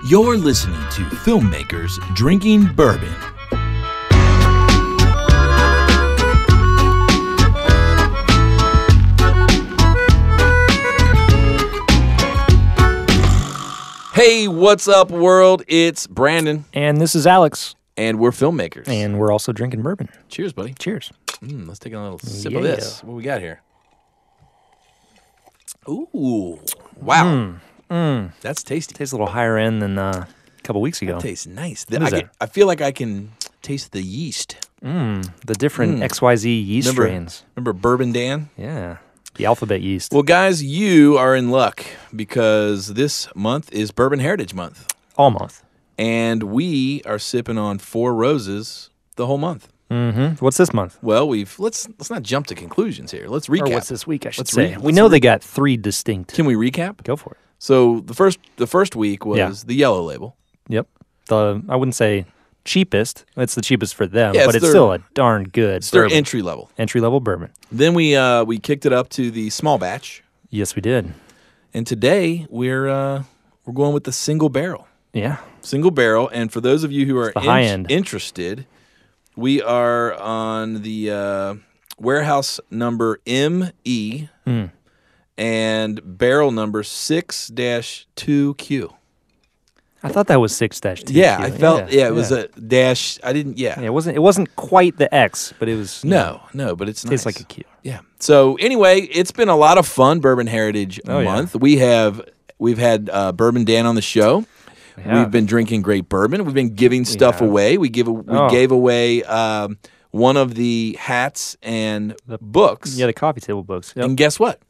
You're listening to Filmmakers Drinking Bourbon. Hey, what's up, world? It's Brandon. And this is Alex. And we're filmmakers. And we're also drinking bourbon. Cheers, buddy. Cheers. Let's take a little sip of this. What we got here? Ooh. Wow. That's tasty. Tastes a little higher end than a couple weeks ago. That tastes nice. What is that? I feel like I can taste the yeast. The different XYZ yeast strains. Remember Bourbon Dan? Yeah. The alphabet yeast. Well, guys, you are in luck because this month is Bourbon Heritage Month. All month. And we are sipping on Four Roses the whole month. What's this month? Well, let's not jump to conclusions here. Let's recap. Or what's this week, I should Let's say. re- We know they got three distinct. Can we recap? Go for it. So the first week was the yellow label. Yep. I wouldn't say cheapest. It's the cheapest for them, Yeah, but it's still a darn good It's their bourbon. entry level. Entry-level bourbon. Then we kicked it up to the small batch, Yes, we did. and today we're going with the single barrel. Yeah. Single barrel, and for those of you who are the high end. interested, we are on the warehouse number ME and barrel number 6-2Q. I thought that was 6-2. Yeah, I felt it was a dash. I didn't. Yeah, Yeah, it wasn't quite the X, but it was no, but it's nice. tastes like a Q. Yeah. So anyway, it's been a lot of fun. Bourbon Heritage Month. We've had Bourbon Dan on the show. Yeah. We've been drinking great bourbon. We've been giving stuff away. We gave away one of the hats and the books. Yeah, the coffee table books. Yep. And guess what?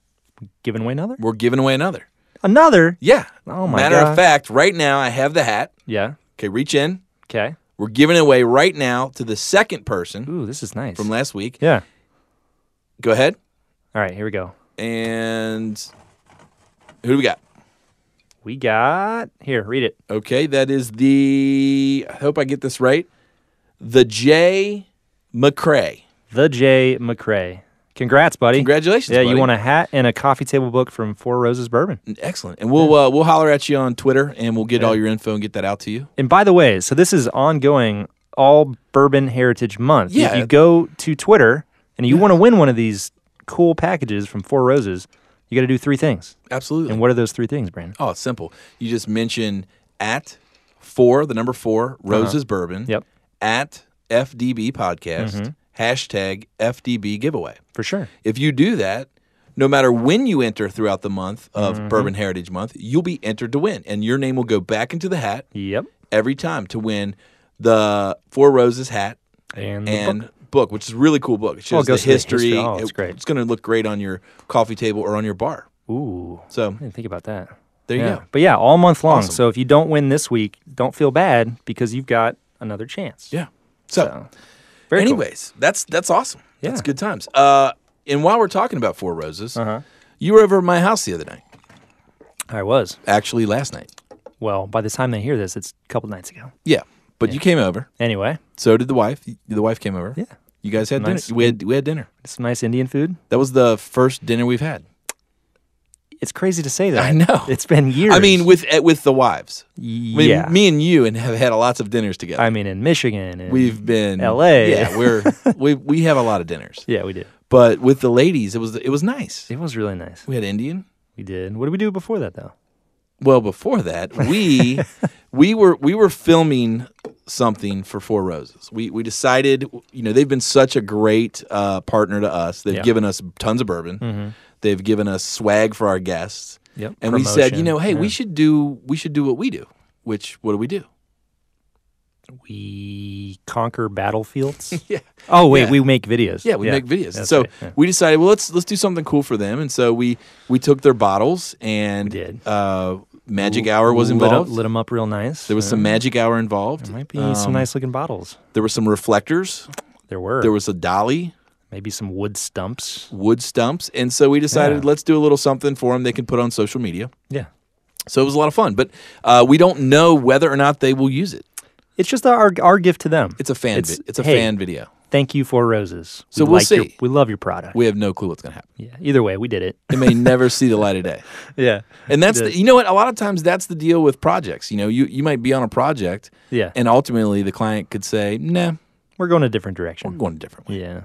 Giving away another? We're giving away another. Another? Yeah. Oh, my Matter God. of fact, right now I have the hat. Yeah. Okay, reach in. Okay. We're giving it away right now to the second person Ooh, this is nice. from last week. Yeah. Go ahead. All right, here we go. And who do we got? We got... Here, read it. Okay, that is I hope I get this right, the J. McCrae. The J. McCrae. Congrats, buddy. Congratulations, Yeah, buddy. you won a hat and a coffee table book from Four Roses Bourbon. Excellent. And we'll holler at you on Twitter, and we'll get all your info and get that out to you. And by the way, so this is ongoing all Bourbon Heritage Month. Yeah. If you go to Twitter and you want to win one of these cool packages from Four Roses, you got to do three things. Absolutely. And what are those three things, Brandon? Oh, it's simple. You just mention at the number 4, Roses Bourbon. Yep. At FDB Podcast. Hashtag FDB giveaway. For sure. If you do that, no matter when you enter throughout the month of Bourbon Heritage Month, you'll be entered to win. And your name will go back into the hat Yep. every time to win the Four Roses hat And, and book, which is a really cool book. It shows it goes the to the history. history. Oh, it's great. It's going to look great on your coffee table or on your bar. Ooh. So I didn't think about that. there you go. But yeah, all month long. Awesome. So if you don't win this week, don't feel bad because you've got another chance. Yeah. So very anyways, that's awesome. Yeah. That's good times. And while we're talking about Four Roses, you were over at my house the other night. cool. I was. Actually, last night. Well, by the time they hear this, it's a couple nights ago. Yeah. But you came over. Anyway, So did the wife. The wife came over. Yeah. You guys had Nice. dinner. We had dinner. some nice Indian food. That was the first dinner we've had. It's crazy to say that. I know. It's been years. I mean, with the wives. I mean, yeah. me and you have had lots of dinners together. I mean, in Michigan. And We've been L.A. Yeah, we have a lot of dinners. Yeah, we did. But with the ladies, it was nice. It was really nice. We had Indian. We did. What did we do before that, though? Well, before that, we were filming something for Four Roses. We decided, they've been such a great partner to us. They've given us tons of bourbon. They've given us swag for our guests. Yep. And we said, Promotion. hey, we should do what we do. Which what do we do? We conquer battlefields. Yeah. Oh wait, Yeah. we make videos. Yeah, we make videos. That's So right, yeah. we decided, well, let's do something cool for them. And so we took their bottles and We did. Magic Hour was involved. Lit them up real nice. There was some Magic Hour involved. There might be some nice looking bottles. There were some reflectors. There were. There was a dolly, maybe some wood stumps. wood stumps. And so we decided, Yeah. let's do a little something for them they can put on social media. Yeah. So it was a lot of fun. But we don't know whether or not they will use it. It's just our gift to them. It's a fan It's- It's a hey, fan video. thank you, Four Roses. So we'll see. We love your product. We have no clue what's going to happen. Yeah. Either way, we did it. It may never see the light of day. Yeah. And that's you know what? A lot of times that's the deal with projects. You know, you might be on a project, Yeah. and ultimately the client could say, "Nah, We're going a different direction. we're going a different way." Yeah.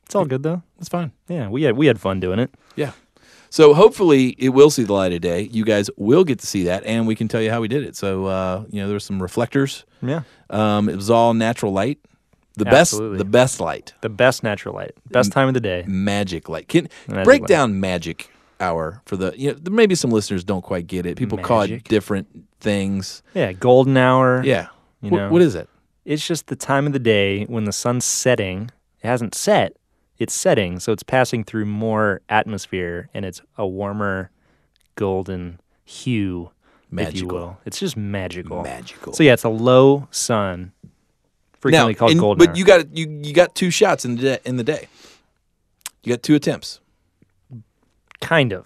It's all good though. It's fine. Yeah, we had fun doing it. Yeah. So hopefully it will see the light of day. You guys will get to see that, and we can tell you how we did it. So you know, there were some reflectors. Yeah. It was all natural light. Absolutely. The best light. The best natural light. Best time of the day. Magic light. Can Magic break light. down magic hour for the maybe some listeners don't quite get it. People call it Magic. different things. Yeah, golden hour. Yeah. You know. What is it? It's just the time of the day when the sun's setting. It hasn't set. It's setting, so it's passing through more atmosphere, and it's a warmer golden hue, if you Magical. will. It's just magical. Magical. So yeah, it's a low sun, frequently called golden but hour. you got 2 shots in the day. You got 2 attempts, Kind of.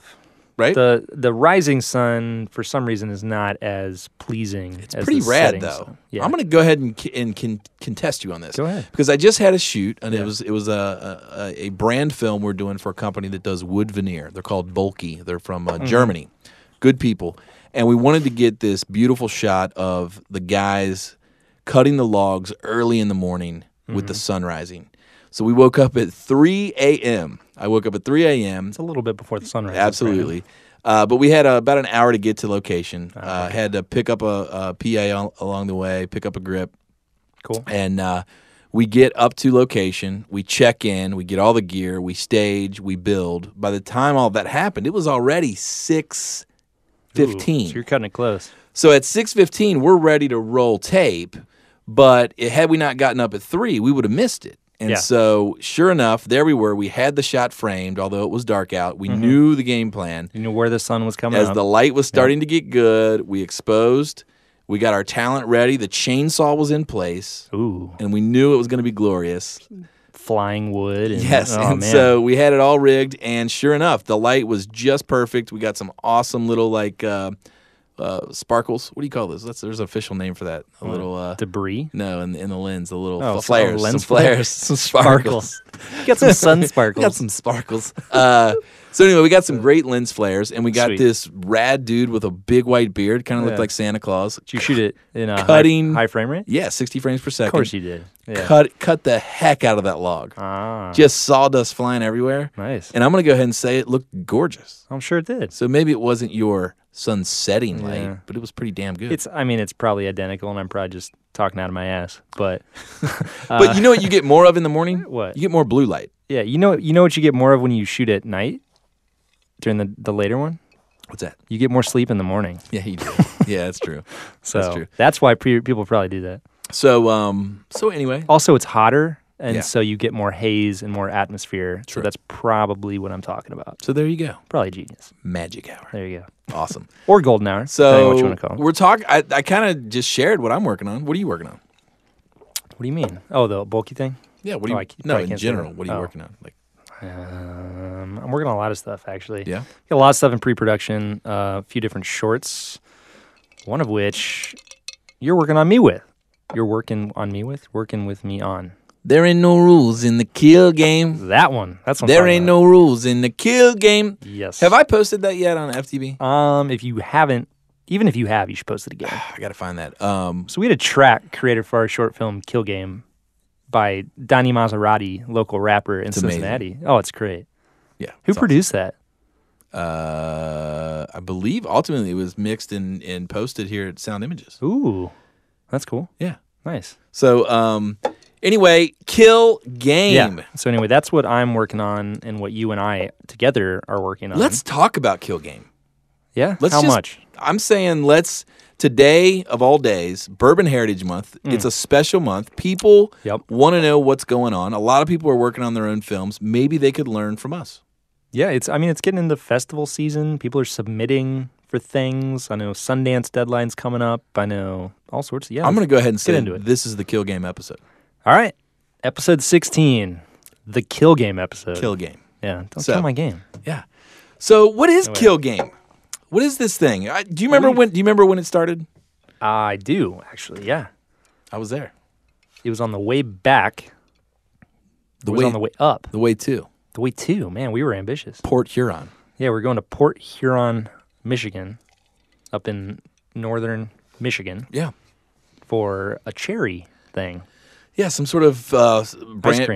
right? The rising sun, for some reason, is not as pleasing. It's as pretty the rad setting though. sun. Yeah. I'm going to go ahead and contest you on this. Go ahead. Because I just had a shoot, and Yeah. it was a brand film we're doing for a company that does wood veneer. They're called Bulky. They're from Germany. Good people. And we wanted to get this beautiful shot of the guys cutting the logs early in the morning with the sun rising. So we woke up at 3 a.m. I woke up at 3 a.m. It's a little bit before the sun rises. Absolutely. But we had about an hour to get to location. Had to pick up a PA along the way, pick up a grip. Cool. And we get up to location. We check in. We get all the gear. We stage. We build. By the time all that happened, it was already 6:15. So you're cutting it close. So at 6:15, we're ready to roll tape. But had we not gotten up at 3, we would have missed it. And Yeah. so, sure enough, there we were. We had the shot framed, although it was dark out. We knew the game plan. You knew where the sun was coming As up. the light was starting to get good, we exposed. We got our talent ready. The chainsaw was in place. Ooh, And we knew it was going to be glorious. flying wood. And, Yes. Oh, and man. so we had it all rigged. And sure enough, the light was just perfect. We got some awesome little, sparkles. What do you call those? There's an official name for that. A little debris. no, in the lens, the little Oh, flares, lens some flares, flares. some sparkles. You got some sun sparkles. Got some sparkles. So anyway, we got some great lens flares, and we got Sweet. this rad dude with a big white beard, kind of looked Yeah. like Santa Claus. Did you shoot it in a Cutting- high frame rate? Yeah, 60 frames per second. Of course you did. Yeah. Cut the heck out of that log. Ah, Just sawdust flying everywhere. nice. And I'm gonna go ahead and say it looked gorgeous. I'm sure it did. So maybe it wasn't your sun setting light, Yeah. but it was pretty damn good. It's probably identical, and I'm probably just talking out of my ass. But but you know what you get more of in the morning? What? You get more blue light. yeah, you know what you get more of when you shoot at night during the later one? What's that? You get more sleep in the morning. Yeah, you do. Yeah, that's true. So That's true. that's why people probably do that. So anyway, Also, it's hotter, and Yeah. so you get more haze and more atmosphere. True. So that's probably what I'm talking about. so there you go. Probably genius. Magic hour. There you go. Awesome. Or golden hour, depending on So what you want to call it. we're talking. I kind of just shared what I'm working on. What are you working on? What do you mean? Oh, the bulky thing? Yeah. What do Oh, you? I No, probably in can't say general. that. What are you Oh. working on? Like, I'm working on a lot of stuff, actually. yeah. Got a lot of stuff in pre-production, a few different shorts, one of which you're working on me with. You're working with me on. There ain't no rules in the kill game. That one. That's what I'm There talking ain't about. no rules in the kill game. Yes. Have I posted that yet on FTB? If you haven't, even if you have, you should post it again. I gotta find that. So we had a track created for our short film Kill Game by Donnie Maserati, local rapper in amazing. Cincinnati. Oh, it's great. Yeah. Who it's produced that? awesome. I believe ultimately it was mixed and posted here at Sound Images. Ooh, that's cool. Yeah. Nice. So anyway, kill game. Yeah. So anyway, that's what I'm working on, and what you and I together are working on. Let's talk about kill game. Yeah. Let's How just- much? I'm saying today of all days, Bourbon Heritage Month. It's a special month. People Yep. want to know what's going on. A lot of people are working on their own films. Maybe they could learn from us. Yeah. It's getting into festival season. People are submitting for things. I know Sundance deadline's coming up. I know all sorts of. Yeah. I'm going to go ahead and say into it. this is the kill game episode. All right. Episode 16, the Kill Game episode. Kill game. Yeah. Don't So- kill my game. Yeah. So what is No way. kill game? What is this thing? Do you remember when it started? I do, actually. Yeah. I was there. It was on the way back It was on the way up. The way to. The way to. Man, we were ambitious. Port Huron. Yeah, we're going to Port Huron, Michigan, up in northern Michigan. Yeah. For a cherry thing. Yeah, some sort of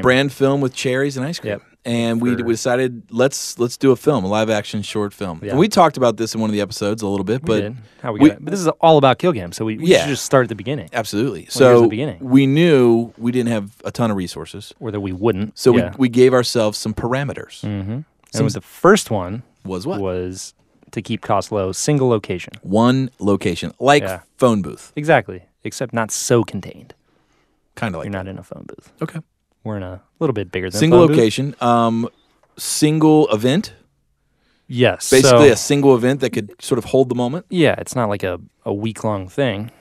brand film with cherries and ice cream. Yep. And we decided let's do a film, a live action short film. Yeah. And we talked about this in one of the episodes a little bit, but but this is all about Kill Game, so we should just start at the beginning. Absolutely. So the beginning. We knew we didn't have a ton of resources, or that we wouldn't. So we gave ourselves some parameters. Mm-hmm. And the first one was what? Was to keep costs low, single location. One location, like phone booth. Exactly, except not so contained. Kind of like you're not in a phone booth. Okay. We're in a little bit bigger than single phone location, single event. Yes, basically a single event that could sort of hold the moment. Yeah, it's not like a week-long thing.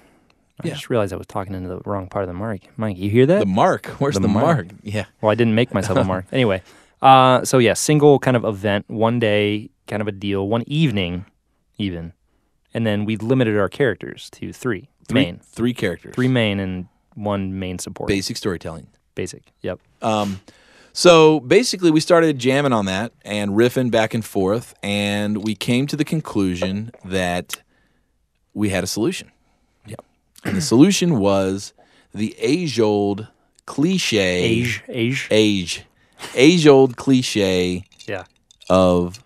I just realized I was talking into the wrong part of the mic. Mike, you hear that? The mark. Where's the mark? Yeah. Well, I didn't make myself a mark. Anyway, single kind of event, one day kind of a deal, one evening even. And then we limited our characters to three main. Three characters. Three main and one main support. Basic storytelling. Basic, yep. So basically we started jamming on that and riffing back and forth, and we came to the conclusion that we had a solution. Yep. And the solution was the age-old cliche. Age-old cliche of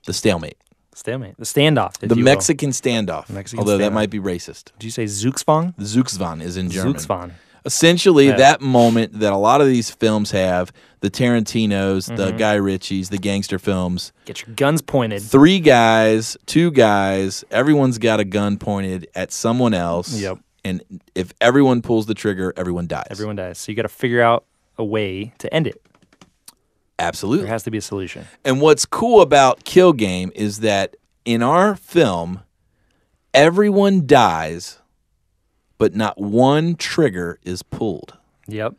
the stalemate. Stalemate. The standoff. The Mexican standoff. Although that might be racist. Did you say Zugzwang? Zugzwang is in German. Zugzwang. Essentially, that moment that a lot of these films have, the Tarantinos, the Guy Ritchies, the gangster films. Get your guns pointed. 3 guys, 2 guys, everyone's got a gun pointed at someone else. Yep. And if everyone pulls the trigger, everyone dies. Everyone dies. So you got to figure out a way to end it. Absolutely. There has to be a solution. And what's cool about Kill Game is that in our film, everyone dies, but not one trigger is pulled. Yep.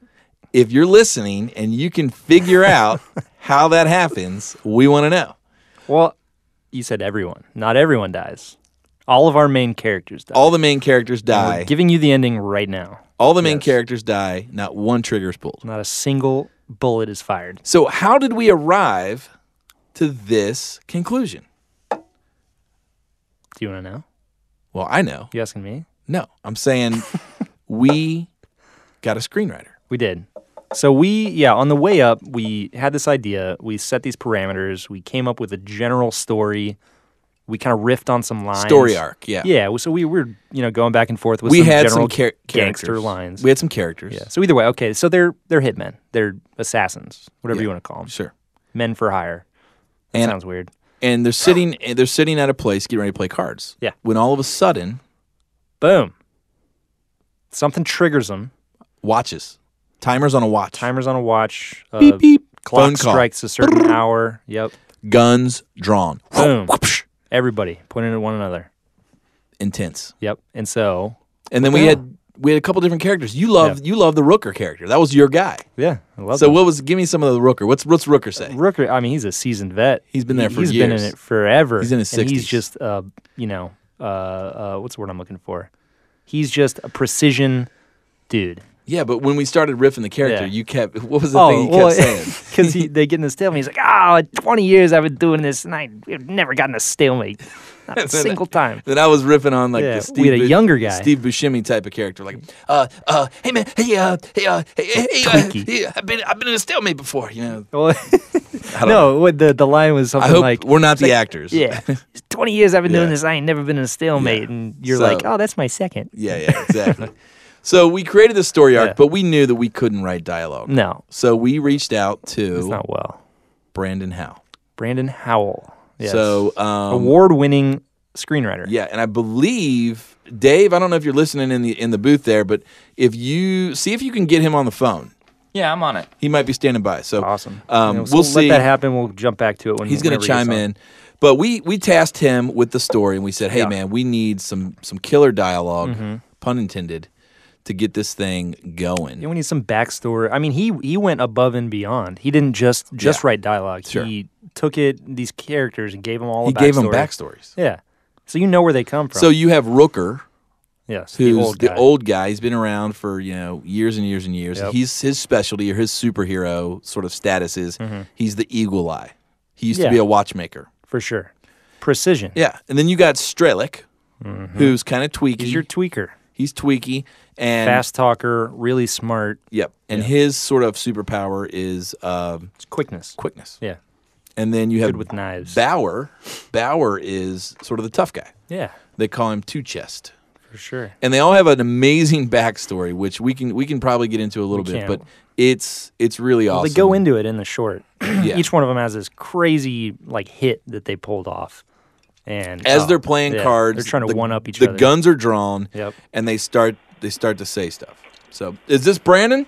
If you're listening and you can figure out how that happens, we want to know. Well, you said everyone. Not everyone dies. All of our main characters die. All the main characters die. We're giving you the ending right now. All the main characters die. Not one trigger is pulled. Not a single bullet is fired. So how did we arrive to this conclusion? Do you want to know? Well, I know. You asking me? No, I'm saying we got a screenwriter. We did. So on the way up, we had this idea. We set these parameters. We came up with a general story. We kind of riffed on some lines. Story arc, yeah. Yeah, so we were, going back and forth with some general gangster lines. We had some characters. Yeah. So either way, okay, so they're hitmen. They're assassins, whatever you want to call them. Sure. Men for hire. That sounds weird. And they're sitting at a place getting ready to play cards. Yeah. When all of a sudden, boom. Something triggers them. Watches. Timers on a watch. Beep, beep. Clock Phone call. strikes a certain hour. Yep. Guns drawn. Boom. Everybody pointing at one another. Intense. Yep. And then we had a couple different characters. You love the Rooker character. That was your guy. Yeah, I love that. So give me some of the Rooker. What's Rooker say? Rooker, I mean, he's a seasoned vet. He's been there for years. He's been in it forever. He's in his 60s. And he's just what's the word I'm looking for? He's just a precision dude. Yeah, but when we started riffing the character, you kept, what was the thing you kept saying? Because they get in the stalemate. He's like, 20 years I've been doing this, and we've never gotten a stalemate. Not a single time. Then I was riffing on the Steve, we had a younger guy, Steve Buscemi type of character, like, hey man, I've been in a stalemate before, Well, the line was something like, we're not the actors. Yeah, 20 years I've been doing this, I ain't never been in a stalemate, and you're like, that's my second. Yeah, exactly. So we created this story arc, but we knew that we couldn't write dialogue. No. So we reached out to it's not well. Brandon Howell. Yes. So award-winning screenwriter. Yeah, and I believe Dave, I don't know if you're listening in the booth there, but if you see if you can get him on the phone. Yeah, I'm on it. He might be standing by. So awesome. We'll see. Let that happen. We'll jump back to it when he's going to chime in. But we tasked him with the story, and we said, "Hey, man, we need some killer dialogue, pun intended, to get this thing going. Yeah, we need some backstory. I mean, he went above and beyond. He didn't just write dialogue. Sure. He took these characters and gave them all a backstory. He gave them backstories. Yeah. So you know where they come from. So you have Rooker, Yes, who's the old guy. He's been around for years and years and years. Yep. His specialty or his superhero sort of status is he's the Eagle Eye. He used to be a watchmaker for sure. Precision. Yeah, and then you got Strelick, who's kind of tweaky. He's your tweaker. He's tweaky and fast talker, really smart. Yep, and his sort of superpower is it's quickness. Quickness. Yeah. And then you have good with knives. Bauer. Bauer is sort of the tough guy. Yeah. They call him Two Chest. For sure. And they all have an amazing backstory, which we can probably get into a little bit, but it's really awesome. They go into it in the short. Yeah. Each one of them has this crazy hit that they pulled off. And as they're playing cards, they're trying to one up each other. The guns are drawn, and they start to say stuff. So, is this Brandon?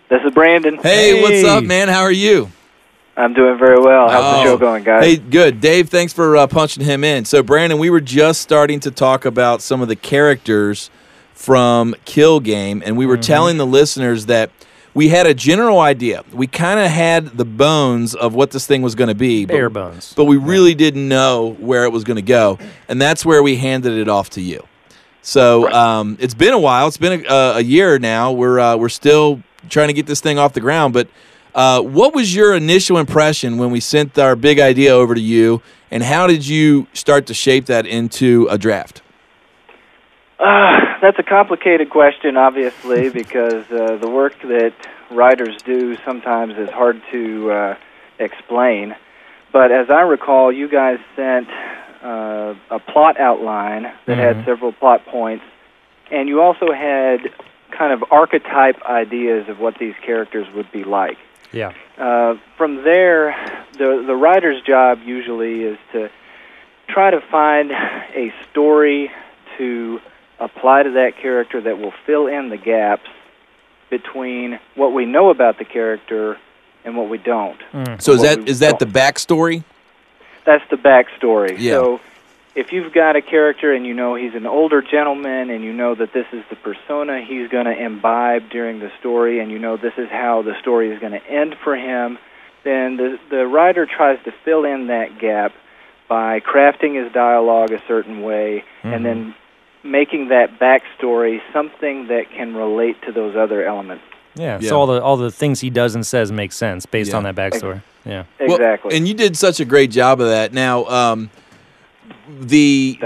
This is Brandon. Hey, what's up, man? How are you? I'm doing very well. How's the show going, guys? Hey, good. Dave, thanks for punching him in. So, Brandon, we were just starting to talk about some of the characters from Kill Game, and we were telling the listeners that we had a general idea. We kind of had the bones of what this thing was going to be. Bare bones. But we really didn't know where it was going to go, and that's where we handed it off to you. So it's been a while. It's been a year now. We're still trying to get this thing off the ground, but what was your initial impression when we sent our big idea over to you, and how did you start to shape that into a draft? That's a complicated question, obviously, because the work that writers do sometimes is hard to explain. But as I recall, you guys sent a plot outline that had several plot points, and you also had kind of archetype ideas of what these characters would be like. Yeah. From there, the writer's job usually is to try to find a story to apply to that character that will fill in the gaps between what we know about the character and what we don't. So is that the backstory? That's the backstory. Yeah. So if you've got a character and you know he's an older gentleman and you know that this is the persona he's going to imbibe during the story and you know this is how the story is going to end for him, then the writer tries to fill in that gap by crafting his dialogue a certain way and then making that backstory something that can relate to those other elements. Yeah, so all the things he does and says make sense based on that backstory. Yeah, exactly. Well, and you did such a great job of that. Now, the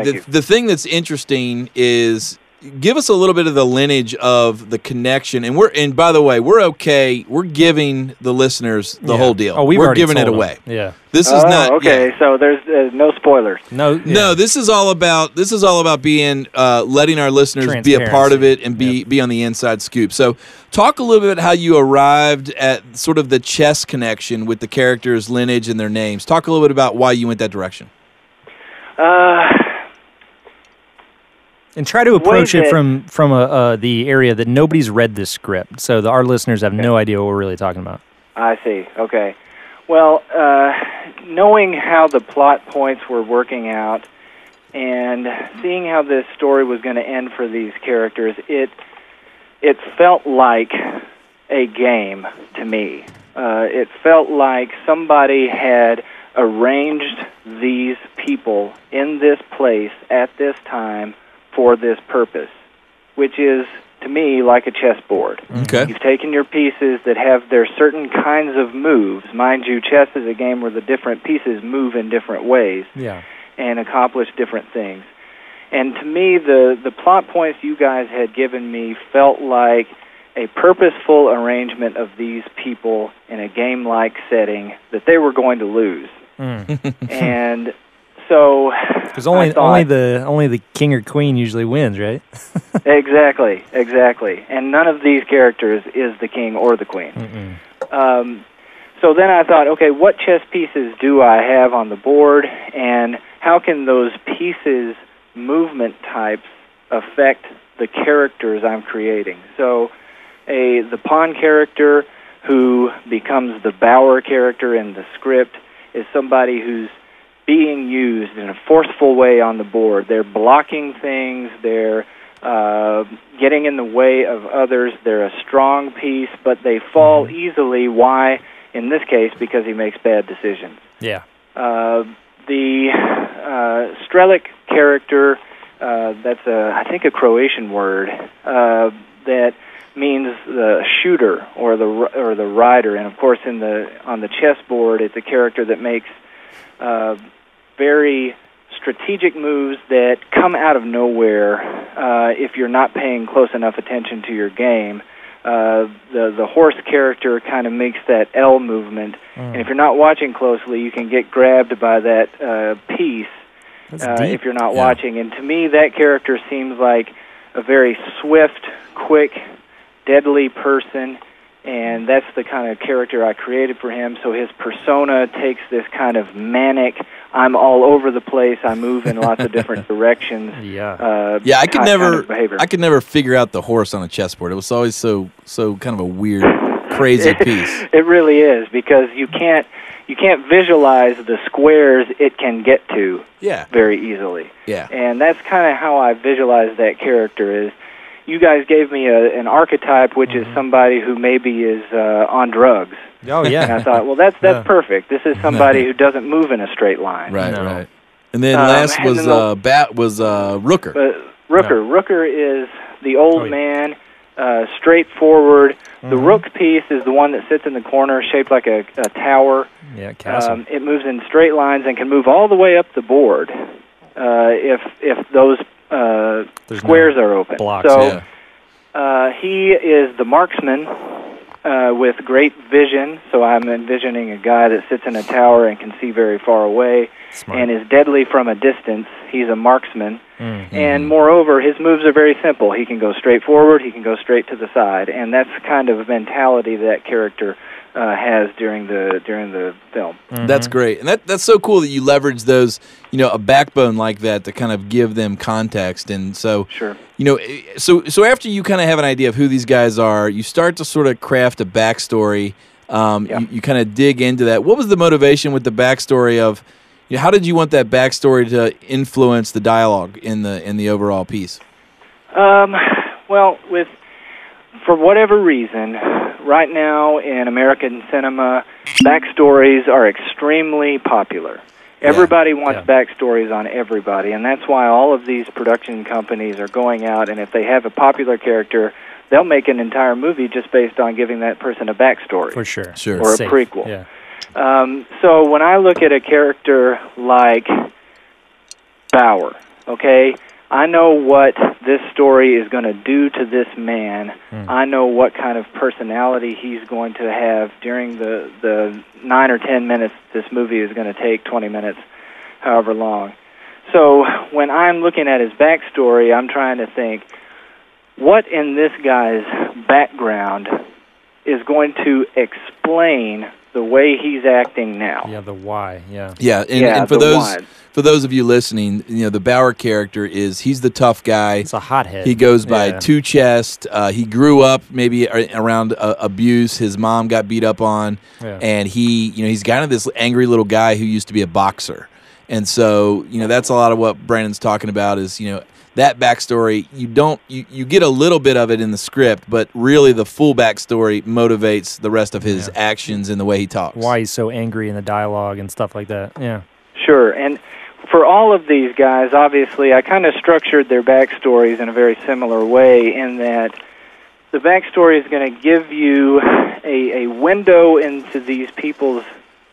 thing that's interesting is give us a little bit of the lineage of the connection. And by the way, we're okay. We're giving the listeners the whole deal. Oh, we're giving it away. Yeah. This is not okay. Yeah. So there's no spoilers. No. This is all about being letting our listeners be a part of it and be on the inside scoop. So talk a little bit about how you arrived at sort of the chess connection with the characters' lineage and their names. Talk a little bit about why you went that direction. And try to approach it from the area that nobody's read this script, so our listeners have no idea what we're really talking about. I see. Okay. Well, knowing how the plot points were working out and seeing how this story was going to end for these characters, it felt like a game to me. It felt like somebody had arranged these people in this place at this time for this purpose, which is, to me, like a chessboard. Okay. You've taken your pieces that have their certain kinds of moves. Mind you, chess is a game where the different pieces move in different ways and accomplish different things. And to me, the plot points you guys had given me felt like a purposeful arrangement of these people in a game-like setting that they were going to lose. And so, because only the king or queen usually wins, right? Exactly. And none of these characters is the king or the queen. So then I thought, okay, what chess pieces do I have on the board, and how can those pieces' movement types affect the characters I'm creating? So the pawn character who becomes the Bauer character in the script is somebody who's being used in a forceful way on the board. They're blocking things, they're getting in the way of others, they're a strong piece, but they fall easily. Why? In this case, because he makes bad decisions. Yeah. The Strelick character That's I think a Croatian word that means the shooter or the rider. And of course, on the chessboard, it's a character that makes very strategic moves that come out of nowhere if you're not paying close enough attention to your game. The horse character kind of makes that L movement, and if you're not watching closely, you can get grabbed by that piece if you're not watching. And to me, that character seems like a very swift, quick, deadly person, and that's the kind of character I created for him. So his persona takes this kind of manic, I'm all over the place, I move in lots of different directions. I could never figure out the horse on a chessboard. It was always so kind of a weird, crazy piece. It really is, because you can't visualize the squares it can get to very easily. Yeah. And that's kind of how I visualize that character. Is you guys gave me an archetype, which is somebody who maybe is on drugs. Oh, yeah. And I thought, well, that's perfect. This is somebody who doesn't move in a straight line. Right. And then last was Rooker. Rooker is the old man, straightforward. The rook piece is the one that sits in the corner, shaped like a tower. Yeah, castle. It moves in straight lines and can move all the way up the board if those squares are open. Blocks, so he is the marksman with great vision. So I'm envisioning a guy that sits in a tower and can see very far away. Smart. And is deadly from a distance. He's a marksman. And moreover, his moves are very simple. He can go straight forward, he can go straight to the side, and that's the kind of mentality that character has during the film. That's great, and that's so cool that you leverage those, a backbone like that to kind of give them context. And so, so after you kind of have an idea of who these guys are, you start to sort of craft a backstory. You kind of dig into that. What was the motivation with the backstory of? How did you want that backstory to influence the dialogue in the overall piece? Well, for whatever reason, right now in American cinema, backstories are extremely popular. Everybody wants backstories on everybody, and that's why all of these production companies are going out, and if they have a popular character, they'll make an entire movie just based on giving that person a backstory. For sure. Or a prequel. Yeah. So when I look at a character like Bauer, I know what this story is going to do to this man. I know what kind of personality he's going to have during the 9 or 10 minutes this movie is going to take, 20 minutes, however long. So when I'm looking at his backstory, I'm trying to think, what in this guy's background is going to explain the way he's acting now? Yeah, the why. And for those of you listening, the Bauer character he's the tough guy. It's a hothead. He goes by Two Chest. He grew up maybe around abuse. His mom got beat up on, and he's kind of this angry little guy who used to be a boxer. And so that's a lot of what Brandon's talking about is that backstory. You get a little bit of it in the script, but really the full backstory motivates the rest of his actions and the way he talks. Why he's so angry in the dialogue and stuff like that. Yeah. Sure. And for all of these guys, obviously, I kind of structured their backstories in a very similar way in that the backstory is going to give you a window into these people's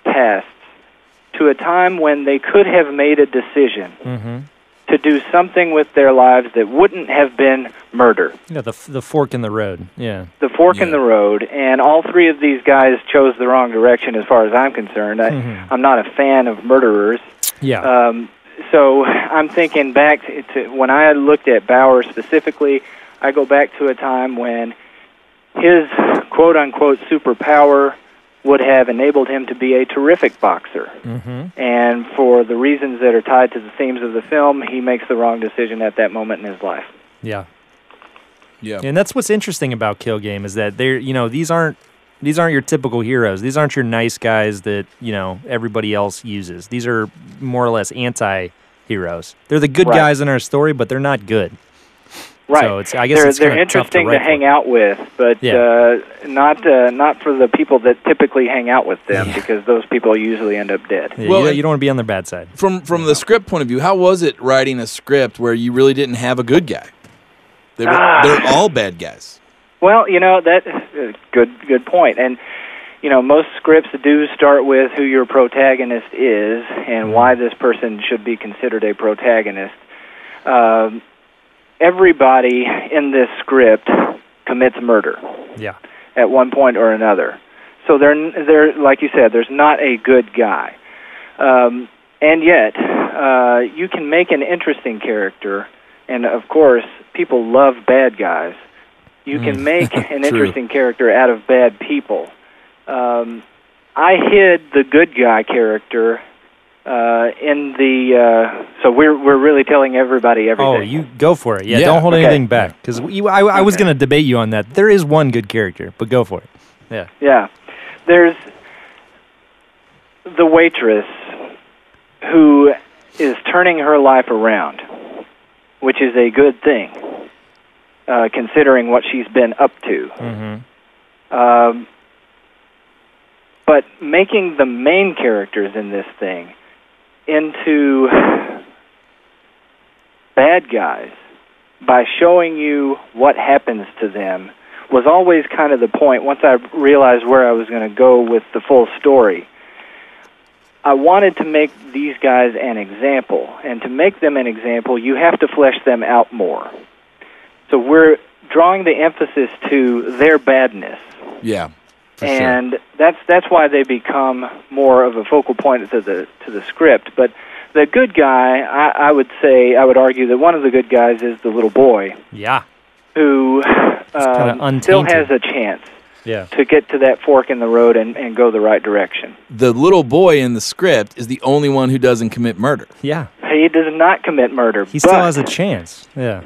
pasts to a time when they could have made a decision to do something with their lives that wouldn't have been murder. Yeah, the fork in the road. Yeah. The fork in the road, and all three of these guys chose the wrong direction as far as I'm concerned. I'm not a fan of murderers. Yeah. So I'm thinking back to when I looked at Bauer specifically, I go back to a time when his quote-unquote superpower would have enabled him to be a terrific boxer. And for the reasons that are tied to the themes of the film, he makes the wrong decision at that moment in his life. Yeah. And that's what's interesting about Kill Game is that these aren't your typical heroes. These aren't your nice guys that, everybody else uses. These are more or less anti-heroes. They're the good guys in our story, but they're not good. Right. So it's, I guess they're interesting to hang out with, but not for the people that typically hang out with them, because those people usually end up dead. Yeah, Well, you don't want to be on their bad side. From the script point of view, how was it writing a script where you really didn't have a good guy? They're all bad guys. Well, that good point. And most scripts do start with who your protagonist is and why this person should be considered a protagonist. Everybody in this script commits murder. Yeah. At one point or another. So they're like you said, there's not a good guy. And yet, you can make an interesting character, and of course, people love bad guys. You can make an interesting character out of bad people. I hid the good guy character in the. So we're really telling everybody everything. Oh, you go for it. Yeah, don't hold anything back, because I was going to debate you on that. There is one good character, but go for it. Yeah. Yeah, there's the waitress who is turning her life around, which is a good thing, considering what she's been up to. Mm-hmm. But making the main characters in this thing into bad guys by showing you what happens to them was always kind of the point. Once I realized where I was going to go with the full story, I wanted to make these guys an example. And to make them an example, you have to flesh them out more. So we're drawing the emphasis to their badness. Yeah. And that's why they become more of a focal point to the script. But the good guy, I would argue that one of the good guys is the little boy. Yeah. Who still has a chance to get to that fork in the road and go the right direction. The little boy in the script is the only one who doesn't commit murder. Yeah. He does not commit murder. He still has a chance. Yeah.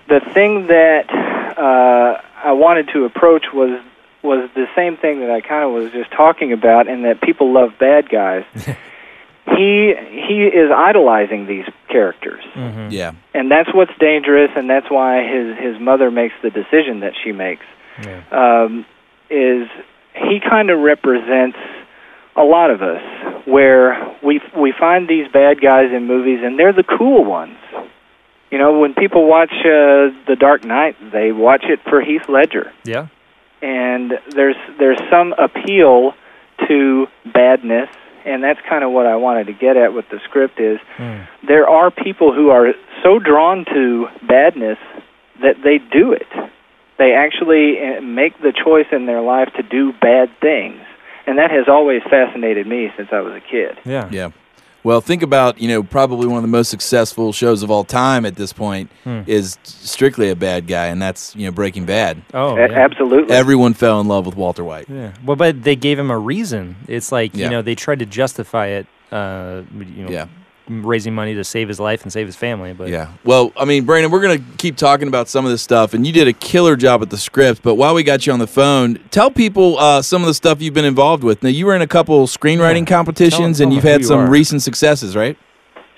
The thing that I wanted to approach was the same thing that I kind of was just talking about, and that people love bad guys. He is idolizing these characters. Mm-hmm. Yeah. And that's what's dangerous, and that's why his mother makes the decision that she makes. Yeah. Is he kind of represents a lot of us, where we find these bad guys in movies, and they're the cool ones. When people watch The Dark Knight, they watch it for Heath Ledger. Yeah. And there's some appeal to badness, and that's kind of what I wanted to get at with the script is there are people who are so drawn to badness that they do it. They actually make the choice in their life to do bad things, and that has always fascinated me since I was a kid. Yeah. Yeah. Well, think about, probably one of the most successful shows of all time at this point is strictly a bad guy, and that's, Breaking Bad. Oh, yeah. Absolutely. Everyone fell in love with Walter White. Yeah. Well, but they gave him a reason. It's like, they tried to justify it, raising money to save his life and save his family. But yeah. Well, Brandon, we're going to keep talking about some of this stuff, and you did a killer job at the script, but while we got you on the phone, tell people some of the stuff you've been involved with. Now, you were in a couple screenwriting competitions, and you've had some recent successes, right?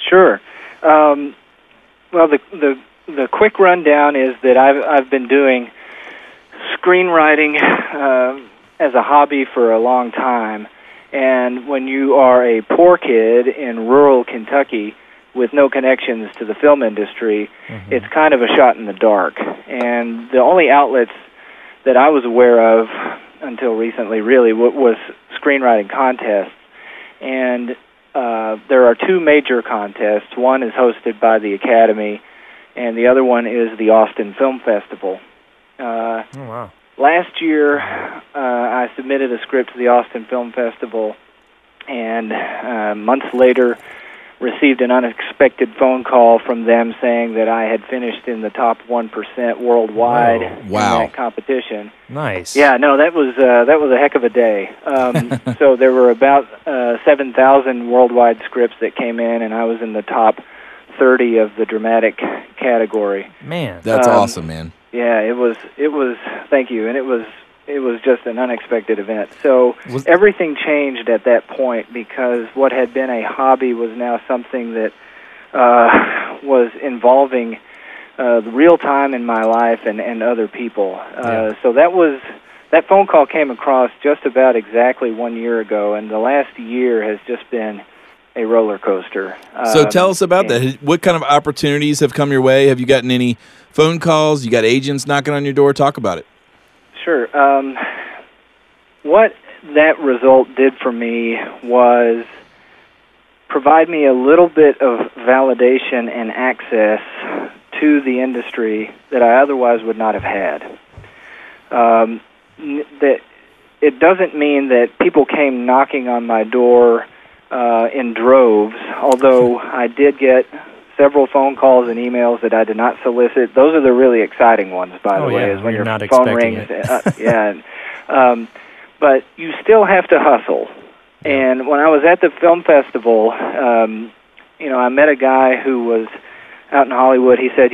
Sure. Well, the quick rundown is that I've been doing screenwriting as a hobby for a long time. And when you are a poor kid in rural Kentucky with no connections to the film industry, it's kind of a shot in the dark. And the only outlets that I was aware of until recently really was screenwriting contests. And there are two major contests. One is hosted by the Academy, and the other one is the Austin Film Festival. Oh, wow. Last year, I submitted a script to the Austin Film Festival, and months later received an unexpected phone call from them saying that I had finished in the top 1% worldwide in that competition. Nice. Yeah, no, that was a heck of a day. So there were about 7,000 worldwide scripts that came in, and I was in the top 30 of the dramatic category. Man, that's awesome, man. Yeah, it was. Thank you, and it was just an unexpected event. So everything changed at that point because what had been a hobby was now something that was involving the real time in my life and other people. So that phone call came across just about exactly 1 year ago, and the last year has just been a roller coaster. So tell us about that. What kind of opportunities have come your way? Have you gotten any phone calls? You got agents knocking on your door? Talk about it. Sure. What that result did for me was provide me a little bit of validation and access to the industry that I otherwise would not have had. That it doesn't mean that people came knocking on my door in droves, although I did get several phone calls and emails that I did not solicit. Those are the really exciting ones, by the way, is when your not phone rings. But you still have to hustle. And when I was at the film festival, I met a guy who was out in Hollywood. He said,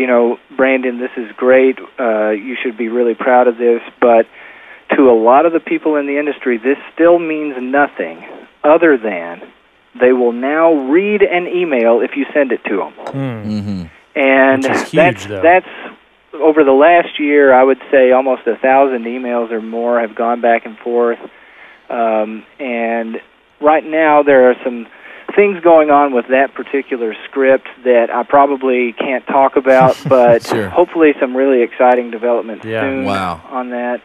Brandon, this is great. You should be really proud of this. But to a lot of the people in the industry, this still means nothing other than they will now read an email if you send it to them. Mm-hmm. And which is huge, that's over the last year, I would say almost 1,000 emails or more have gone back and forth. And right now there are some things going on with that particular script that I probably can't talk about, but Sure. hopefully some really exciting developments soon on that.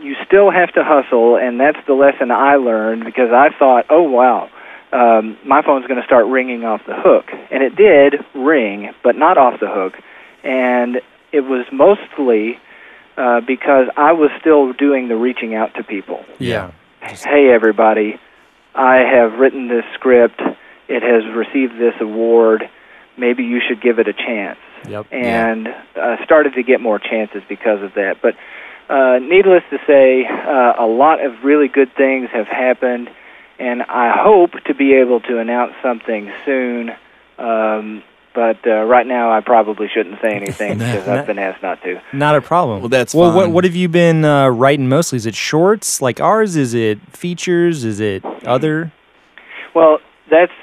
You still have to hustle, and that's the lesson I learned, because I thought, oh, wow, my phone's going to start ringing off the hook. And it did ring, but not off the hook. And it was mostly because I was still doing the reaching out to people. Yeah. Hey, everybody, I have written this script. It has received this award. Maybe you should give it a chance. Yep. And started to get more chances because of that. But needless to say, a lot of really good things have happened, and I hope to be able to announce something soon. But right now, I probably shouldn't say anything because I've been asked not to. Not a problem. Well, that's fine. What have you been writing mostly? Is it shorts like ours? Is it features? Is it other? Well, that's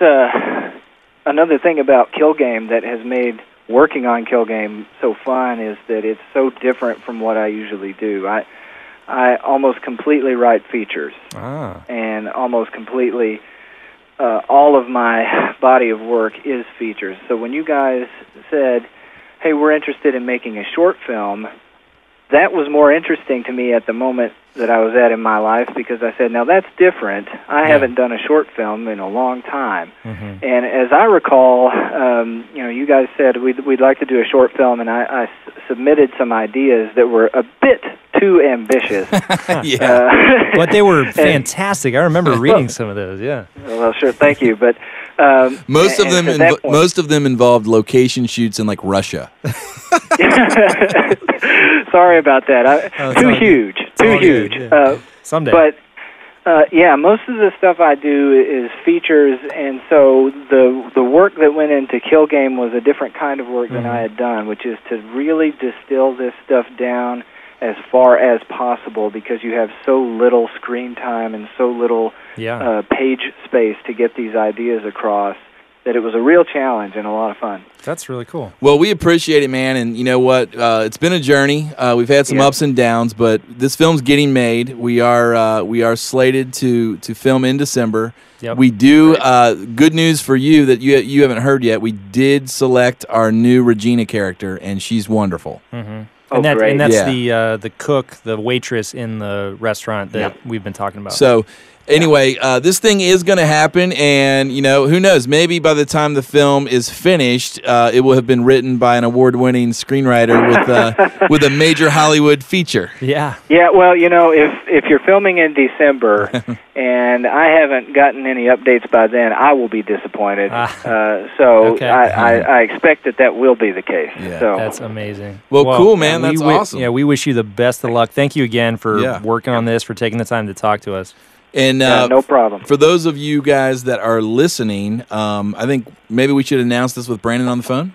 another thing about Kill Game that has made working on Kill Game so fun, is that it's so different from what I usually do. I almost completely write features, and almost completely all of my body of work is features. So when you guys said, hey, we're interested in making a short film, that was more interesting to me at the moment that I was at in my life, because I said, now that's different. I haven't done a short film in a long time. Mm-hmm. And as I recall, you guys said we'd like to do a short film, and I submitted some ideas that were a bit too ambitious. But they were fantastic. I remember reading some of those, Well, sure, thank you. But most of them involved location shoots in like Russia. Sorry about that. Too huge. Yeah. Someday. But most of the stuff I do is features, and so the work that went into Kill Game was a different kind of work than I had done, which is to really distill this stuff down as far as possible, because you have so little screen time and so little page space to get these ideas across, that it was a real challenge and a lot of fun. That's really cool. Well, we appreciate it, man, and you know what? It's been a journey. We've had some ups and downs, but this film's getting made. We are slated to film in December. Yep. We do. Good news for you that you haven't heard yet. We did select our new Regina character, and she's wonderful. Mm-hmm. Oh, great. And that's the cook, the waitress in the restaurant that we've been talking about. So anyway, this thing is going to happen, and who knows? Maybe by the time the film is finished, it will have been written by an award-winning screenwriter with a major Hollywood feature. Yeah. Yeah. Well, if you're filming in December and I haven't gotten any updates by then, I will be disappointed. I expect that will be the case. Yeah. So that's amazing. Well, cool, man. That's awesome. Yeah, we wish you the best of luck. Thank you again for working on this, for taking the time to talk to us. And no problem. For those of you guys that are listening, I think maybe we should announce this with Brandon on the phone.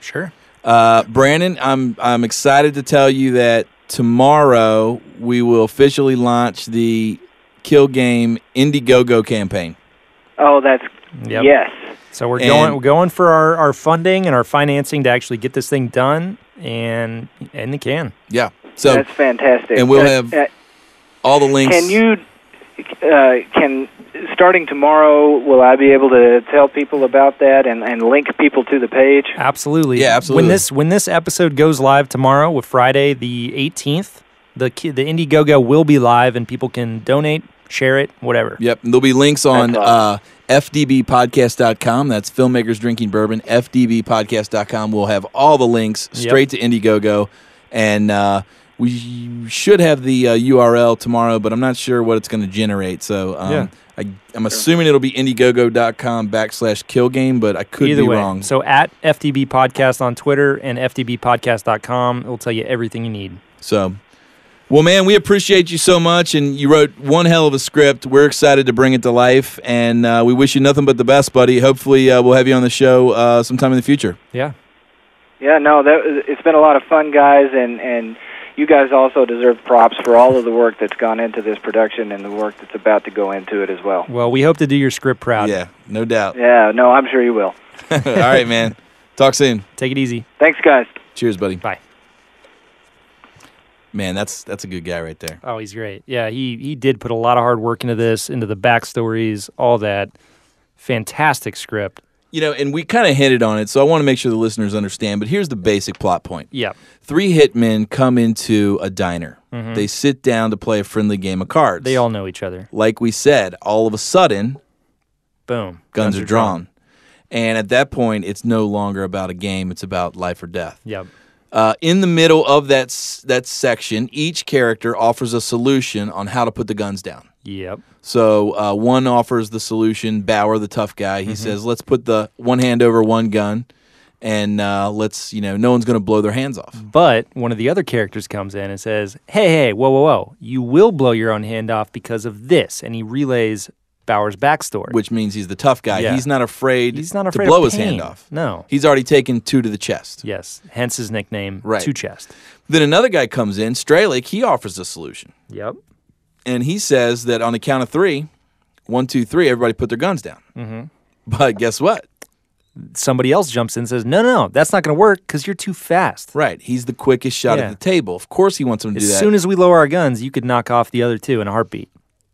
Sure. Brandon, I'm excited to tell you that tomorrow we will officially launch the Kill Game Indiegogo campaign. Oh, that's yes. So we're going for our funding and our financing to actually get this thing done, and in the can. Yeah. So that's fantastic. And we'll have all the links. Can you, starting tomorrow, will I be able to tell people about that and link people to the page? Absolutely. Yeah, absolutely. When this episode goes live tomorrow, with Friday the 18th, the Indiegogo will be live, and people can donate, share it, whatever. Yep. And there'll be links on fdbpodcast.com. That's Filmmakers Drinking Bourbon. fdbpodcast.com. We'll have all the links straight to Indiegogo. And we should have the URL tomorrow, but I'm not sure what it's going to generate. So I'm assuming it'll be indiegogo.com/killgame, but I could be wrong. So at FDB Podcast on Twitter and fdbpodcast.com, it will tell you everything you need. So, well, man, we appreciate you so much, and you wrote one hell of a script. We're excited to bring it to life, and we wish you nothing but the best, buddy. Hopefully we'll have you on the show sometime in the future. Yeah. Yeah, no, it's been a lot of fun, guys, and you guys also deserve props for all of the work that's gone into this production and the work that's about to go into it as well. Well, we hope to do your script proud. Yeah, no doubt. Yeah, no, I'm sure you will. All right, man. Talk soon. Take it easy. Thanks, guys. Cheers, buddy. Bye. Man, that's a good guy right there. Oh, he's great. Yeah, he did put a lot of hard work into this, into the backstories, all that. Fantastic script. You know, and we kind of hinted on it, so I want to make sure the listeners understand, but here's the basic plot point. Yeah. 3 hitmen come into a diner. Mm-hmm. They sit down to play a friendly game of cards. They all know each other. Like we said, all of a sudden, boom, guns are drawn. And at that point, it's no longer about a game, it's about life or death. Yep. In the middle of that section, each character offers a solution on how to put the guns down. Yep. So one offers the solution, Bauer, the tough guy. He says, let's put the one hand over one gun, and no one's going to blow their hands off. But one of the other characters comes in and says, hey, whoa. You will blow your own hand off because of this. And he relays Bauer's backstory. Which means he's the tough guy. Yeah. He's not afraid to of blow his pain. hand off. No. He's already taken 2 to the chest. Yes. Hence his nickname, right. Two Chest. Then another guy comes in, Strelick, he offers a solution. Yep. And he says that on the count of 3, 1, 2, 3, everybody put their guns down. Mm-hmm. But guess what? Somebody else jumps in and says, no, that's not going to work because you're too fast. Right. He's the quickest shot at the table. Of course he wants him to do that. As soon as we lower our guns, you could knock off the other 2 in a heartbeat.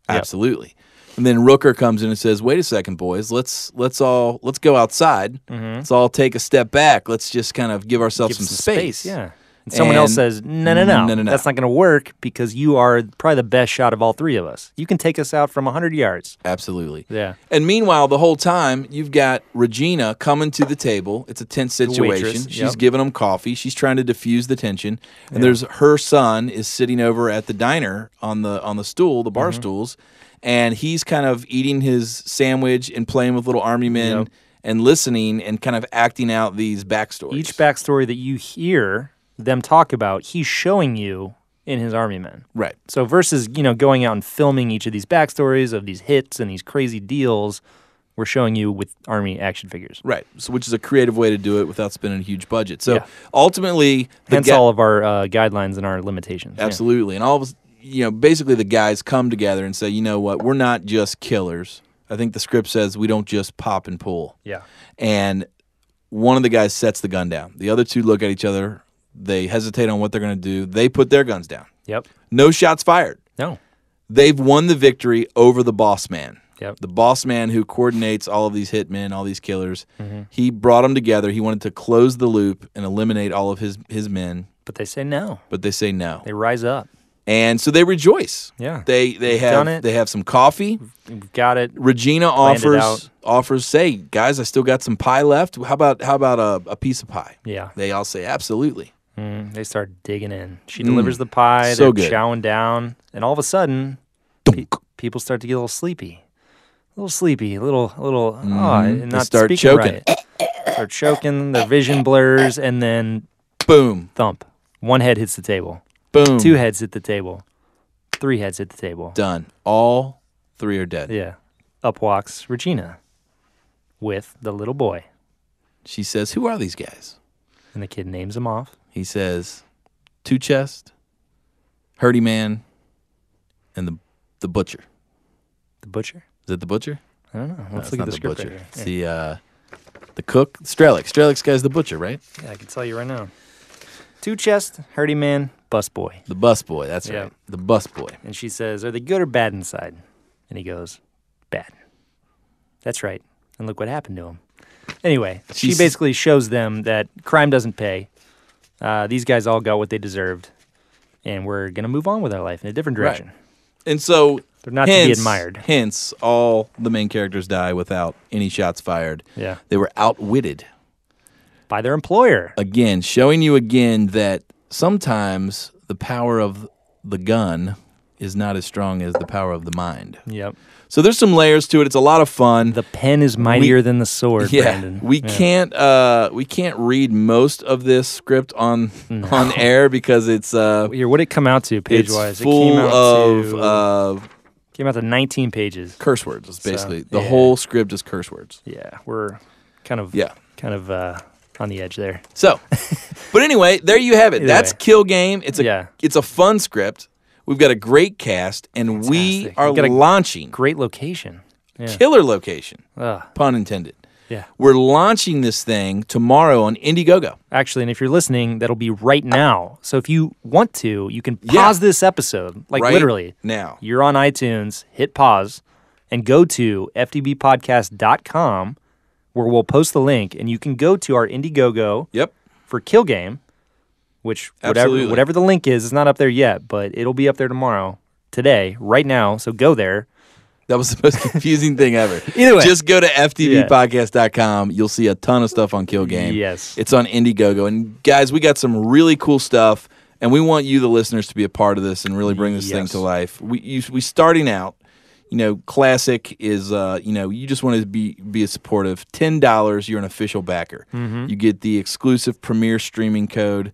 Absolutely. Yep. And then Rooker comes in and says, wait a second, boys, let's go outside. Mm-hmm. Let's all take a step back. Let's just kind of give ourselves some space. Yeah. And someone else says, no. That's not going to work because you are probably the best shot of all 3 of us. You can take us out from 100 yards. Absolutely. Yeah. And meanwhile, the whole time, you've got Regina coming to the table. It's a tense situation. She's giving them coffee. She's trying to diffuse the tension. And there's her son is sitting over at the diner on the stool, the bar stools, and he's kind of eating his sandwich and playing with little army men and listening and kind of acting out these backstories. Each backstory that you hear them talk about, he's showing you in his army men. Right. So versus, going out and filming each of these backstories of these hits and these crazy deals, we're showing you with army action figures. Right. So which is a creative way to do it without spending a huge budget. So ultimately, hence all of our guidelines and our limitations. Absolutely. And all of us, basically the guys come together and say, you know what, we're not just killers. I think the script says we don't just pop and pull. Yeah. And one of the guys sets the gun down. The other 2 look at each other. They hesitate on what they're going to do. They put their guns down. Yep. No shots fired. No. They've won the victory over the boss man. Yep. The boss man who coordinates all of these hitmen, all these killers. Mm-hmm. He brought them together. He wanted to close the loop and eliminate all of his men. But they say no. They rise up. And so they rejoice. Yeah. They have some coffee. We've got it. Regina offers, say, guys, I still got some pie left. How about a piece of pie? Yeah. They all say absolutely. They start digging in. She delivers the pie. So they're good. chowing down, and all of a sudden, people start to get a little sleepy. And not start choking. Right. Start choking. Their vision blurs, and then boom, thump. 1 head hits the table. Boom. 2 heads hit the table. 3 heads hit the table. Done. All 3 are dead. Yeah. Up walks Regina with the little boy. She says, "Who are these guys?" And the kid names them off. He says, Two Chest, Hurdy Man, and the Butcher. The Butcher? Is it the Butcher? I don't know. Let's look at the script. Butcher. It's the The cook, Strelix. Strelix guy's the butcher, right? Yeah, I can tell you right now. Two chest, Hardy man, bus boy. The bus boy, that's Yeah. right. The bus boy. And she says, "Are they good or bad inside?" And he goes, "Bad." That's right. And look what happened to him. Anyway, she basically shows them that crime doesn't pay. These guys all got what they deserved, and we're going to move on with our life in a different direction. Right. And so they're not to be admired. Hence, all the main characters die without any shots fired. Yeah. They were outwitted. By their employer. Again, showing you again that sometimes the power of the gun is not as strong as the power of the mind. Yep. So there's some layers to it. It's a lot of fun. The pen is mightier than the sword, Brandon. We can't read most of this script on air because it's Here, what did it come out to page-wise? It's full came out to 19 pages. Curse words. It's basically the whole script is curse words. Yeah, we're kind of on the edge there. So, but anyway, there you have it. That's Kill Game. It's a fun script. We've got a great cast, and we are launching. Great location. Yeah. Killer location. Pun intended. Yeah. We're launching this thing tomorrow on Indiegogo. Actually, and if you're listening, that'll be right now. So if you want to, you can pause this episode, like right literally. Now. You're on iTunes, hit pause, and go to fdbpodcast.com, where we'll post the link, and you can go to our Indiegogo for Kill Game. Which whatever the link is, it's not up there yet, but it'll be up there today, right now. So go there. That was the most confusing thing ever. Either way. Just go to fdbpodcast.com. You'll see a ton of stuff on Kill Game. Yes. It's on Indiegogo. And guys, we got some really cool stuff, and we want you, the listeners, to be a part of this and really bring this thing to life. We starting out, classic is, you just want to be a supportive. $10, you're an official backer. You get the exclusive premiere streaming code.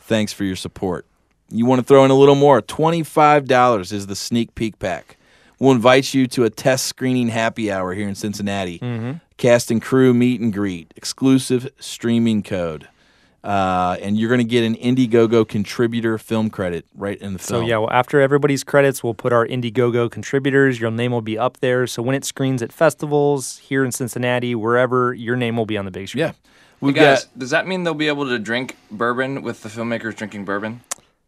Thanks for your support. You want to throw in a little more, $25 is the sneak peek pack. We'll invite you to a test screening happy hour here in Cincinnati. Cast and crew meet and greet, exclusive streaming code. And you're going to get an Indiegogo contributor film credit right in the film. So, after everybody's credits, we'll put our Indiegogo contributors. Your name will be up there. So when it screens at festivals here in Cincinnati, wherever, your name will be on the big screen. Yeah. Guys, does that mean they'll be able to drink bourbon with the filmmakers drinking bourbon?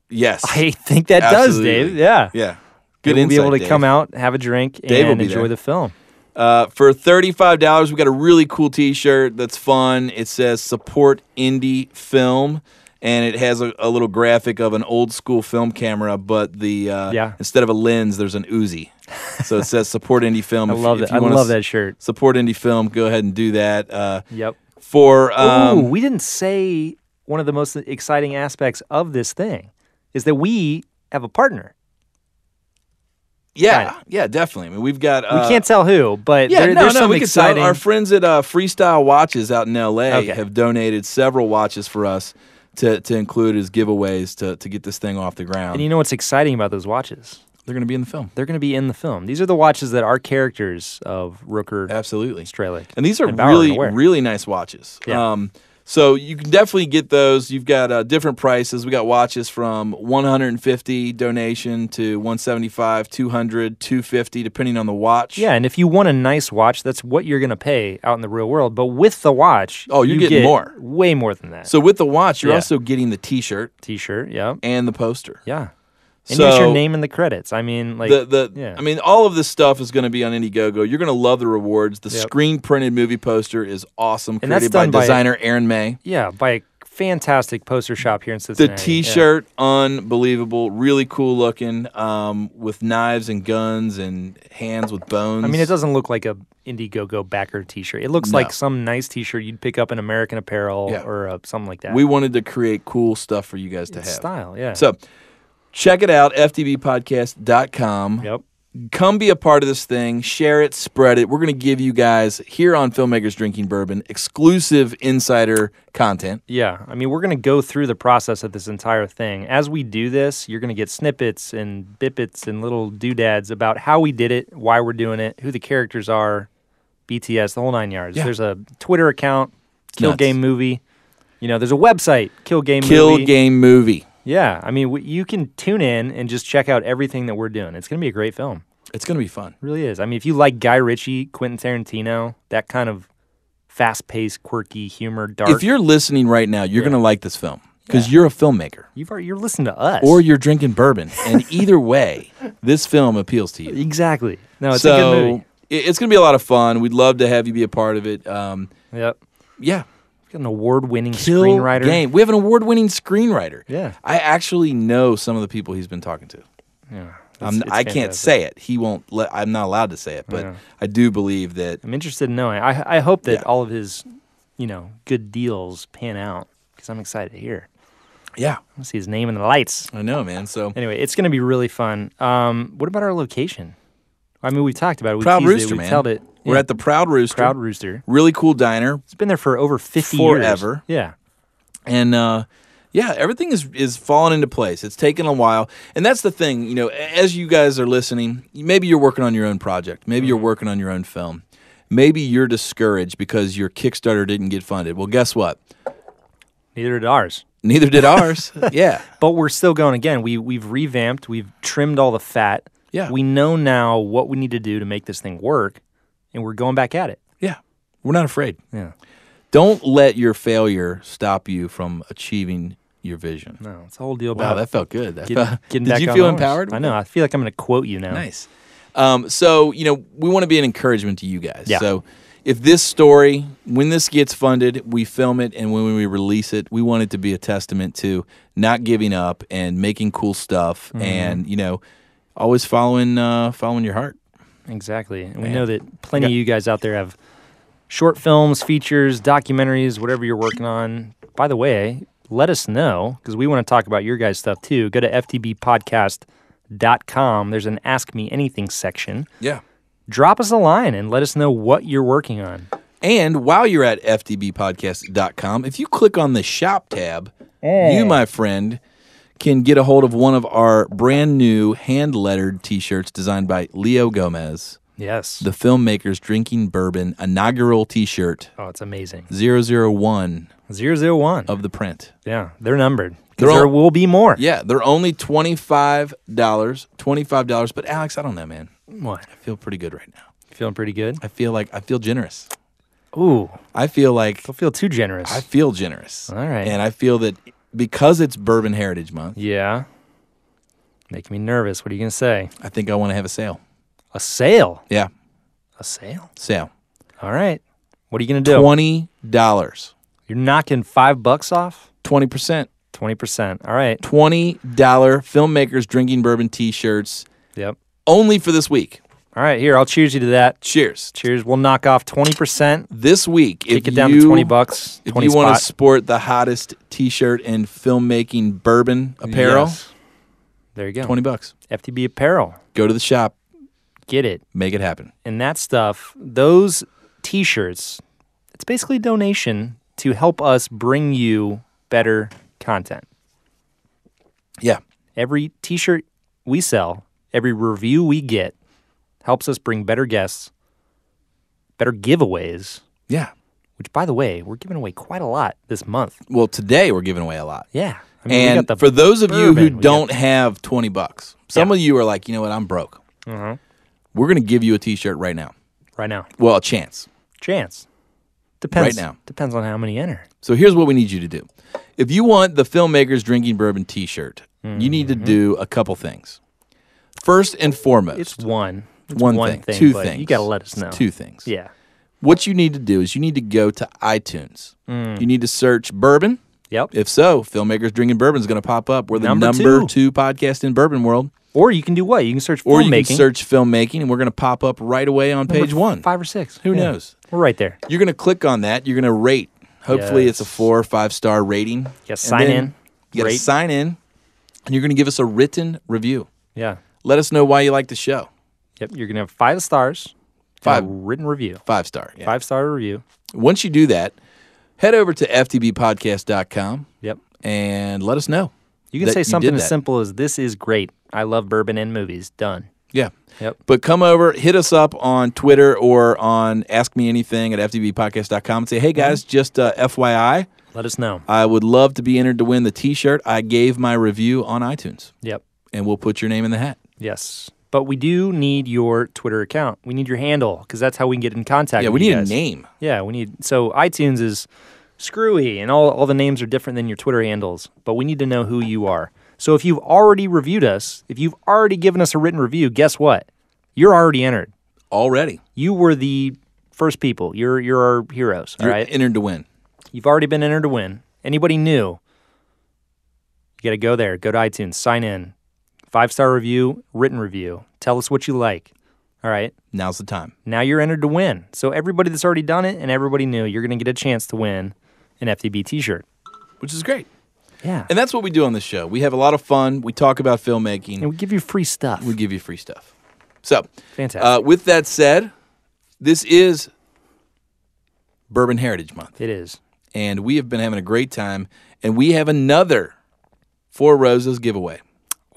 Yes. I think that does, Dave. Yeah. Yeah. Good insight, be able to come out, have a drink, and enjoy the film. For $35, we got a really cool T-shirt that's fun. It says "Support Indie Film," and it has a little graphic of an old school film camera, but instead of a lens, there's an Uzi. So it says "Support Indie Film." I love that shirt. Support Indie Film. Go ahead and do that. Yep. We didn't say one of the most exciting aspects of this thing is that we have a partner. Yeah, definitely. I mean, we've got... we can't tell who, but there's some exciting... Our friends at Freestyle Watches out in L.A. have donated several watches for us to include as giveaways to get this thing off the ground. And you know what's exciting about those watches? They're going to be in the film. They're going to be in the film. These are the watches that are characters of Rooker, absolutely, Strelick, and these are really nice watches. Yeah. So you can definitely get those. You've got different prices. We got watches from $150 donation to $175, $200, $250, depending on the watch. Yeah, and if you want a nice watch, that's what you're going to pay out in the real world. But with the watch, you're getting more, way more than that. So with the watch, you're also getting the T-shirt, and the poster. Yeah. And use your name in the credits. I mean, like I mean, all of this stuff is going to be on Indiegogo. You're going to love the rewards. The screen printed movie poster is awesome, created by designer Aaron May. Yeah, by a fantastic poster shop here in Cincinnati. The T-shirt, unbelievable, really cool looking, with knives and guns and hands with bones. I mean, it doesn't look like a Indiegogo backer T-shirt. It looks like some nice T-shirt you'd pick up in American Apparel or something like that. We wanted to create cool stuff for you guys to have. Style, yeah. So check it out, fdbpodcast.com. Yep. Come be a part of this thing. Share it, spread it. We're going to give you guys, here on Filmmakers Drinking Bourbon, exclusive insider content. Yeah. I mean, we're going to go through the process of this entire thing. As we do this, you're going to get snippets and bippets and little doodads about how we did it, why we're doing it, who the characters are, BTS, the whole 9 yards. Yeah. There's a Twitter account, Kill Game Movie. There's a website, Kill Game Movie. Kill Game Movie. Yeah, I mean, you can tune in and just check out everything that we're doing. It's going to be a great film. It's going to be fun. It really is. I mean, if you like Guy Ritchie, Quentin Tarantino, that kind of fast-paced, quirky humor, dark. If you're listening right now, you're going to like this film because you're a filmmaker. You're listening to us. Or you're drinking bourbon. And either way, this film appeals to you. Exactly. No, it's a good movie. It's going to be a lot of fun. We'd love to have you be a part of it. Yep. Yeah. We've got an award-winning Kill screenwriter. Game. We have an award-winning screenwriter. Yeah. I actually know some of the people he's been talking to. Yeah. I can't say it. He won't let. I'm not allowed to say it, but I do believe that. I'm interested in knowing. I hope that all of his, good deals pan out because I'm excited to hear. Yeah. I want to see his name in the lights. I know, man. So anyway, it's going to be really fun. What about our location? I mean, we've talked about it. We Proud teased Rooster, it. We man. told it. We're at the Proud Rooster. Proud Rooster. Really cool diner. It's been there for over 50 years. Forever. Yeah. And everything is falling into place. It's taken a while. And that's the thing, as you guys are listening, maybe you're working on your own project. Maybe you're working on your own film. Maybe you're discouraged because your Kickstarter didn't get funded. Well, guess what? Neither did ours. Neither did ours. Yeah. But we're still going again. We've revamped. We've trimmed all the fat. Yeah. We know now what we need to do to make this thing work, and we're going back at it. Yeah. We're not afraid. Yeah. Don't let your failure stop you from achieving your vision. No, it's the whole deal Wow, about that felt good. getting Did back you on feel ours. empowered? I know. I feel like I'm going to quote you now. Nice. So, we want to be an encouragement to you guys. Yeah. So if this story, when this gets funded, we film it, and when we release it, we want it to be a testament to not giving up and making cool stuff and, always following your heart. Exactly. And we know that plenty of you guys out there have short films, features, documentaries, whatever you're working on. By the way, let us know because we want to talk about your guys' stuff too. Go to ftbpodcast.com. There's an Ask Me Anything section. Yeah. Drop us a line and let us know what you're working on. And while you're at ftbpodcast.com, if you click on the shop tab, you, my friend, can get a hold of one of our brand new hand-lettered T-shirts designed by Leo Gomez. Yes. The Filmmakers Drinking Bourbon inaugural T-shirt. Oh, it's amazing. 001 001 of the print. Yeah, they're numbered. They're There all- will be more. Yeah, they're only $25. $25. But Alex, I don't know, man. What? I feel pretty good right now. Feeling pretty good? I feel generous. Ooh. I feel like Don't feel too generous. I feel generous. All right. And I feel that because it's Bourbon Heritage Month, Yeah. Making me nervous. What are you going to say? I think I want to have a sale. A sale? Yeah, A sale? sale. All right. What are you going to do? $20. You're knocking $5 off? 20%. 20%. All right. $20 Filmmakers Drinking Bourbon T-shirts Yep. only for this week. All right. Here, I'll cheers you to that. Cheers. Cheers. We'll knock off 20%. This week, Kick it down to $20. If 20 you want to spot. sport the hottest T-shirt and filmmaking bourbon apparel, Yes. There you go. $20. FTB Apparel. Go to the shop, Get it. make it happen. And that stuff, those T-shirts, it's basically a donation to help us bring you better content. Yeah. Every T-shirt we sell, every review we get, helps us bring better guests, better giveaways, Yeah. which, by the way, we're giving away quite a lot this month. Well, today we're giving away a lot. Yeah. I mean, we And got the for those of you who bourbon, we don't got- have $20, some Yeah. of you are like, you know what, I'm broke. We're going to give you a T-shirt right now. Right now. Well, a chance. Chance. Depends. Right now. Depends on how many enter. So here's what we need you to do. If you want the Filmmakers Drinking Bourbon T-shirt, you need to do a couple things. First and foremost, It's one. It's one thing, thing, two but things. You got to let us know. Two things. Yeah. What you need to do is you need to go to iTunes. You need to search Bourbon. Yep. If so, Filmmakers Drinking Bourbon is going to pop up. We're the Number number two. two podcast in bourbon world. Or you can do what? You can search Or you filmmaking. can search filmmaking, and we're going to pop up right away on page one. 5 or 6. Who Yeah. knows? We're right there. You're going to click on that. You're going to rate. Hopefully, it's a Yes. 4 or 5 star rating. You got to And sign then in. You got to Rate. sign in, and you're going to give us a written review. Yeah. Let us know why you like the show. Yep. You're going to have 5 stars. and 5. a written review. 5 star. Yeah. 5-star review. Once you do that, head over to ftbpodcast.com Yep. and let us know. You can that say you something did as that. simple as, "This is great. I love bourbon and movies." Done. Yeah. Yep. But come over, hit us up on Twitter or on Ask Me Anything at ftbpodcast.com and say, hey, guys, just FYI, Let us know. I would love to be entered to win the T-shirt. I gave my review on iTunes, Yep. and we'll put your name in the hat. Yes. But we do need your Twitter account. We need your handle because that's how we can get in contact with you guys. We need a name. Yeah, so iTunes is screwy and all the names are different than your Twitter handles, but we need to know who you are. So if you've already reviewed us, if you've already given us a written review, guess what? You're already entered. Already. You were the first people. You're our heroes, all right? You're entered to win. You've already been entered to win. Anybody new, you got to go there. Go to iTunes. Sign in. 5-star review, written review. Tell us what you like. All right? Now's the time. Now you're entered to win. So everybody that's already done it and everybody new, you're going to get a chance to win an FDB t-shirt. Which is great. Yeah. And that's what we do on this show. We have a lot of fun. We talk about filmmaking. And we give you free stuff. We give you free stuff. So, fantastic. With that said, this is Bourbon Heritage Month. It is. And we have been having a great time. And we have another Four Roses giveaway.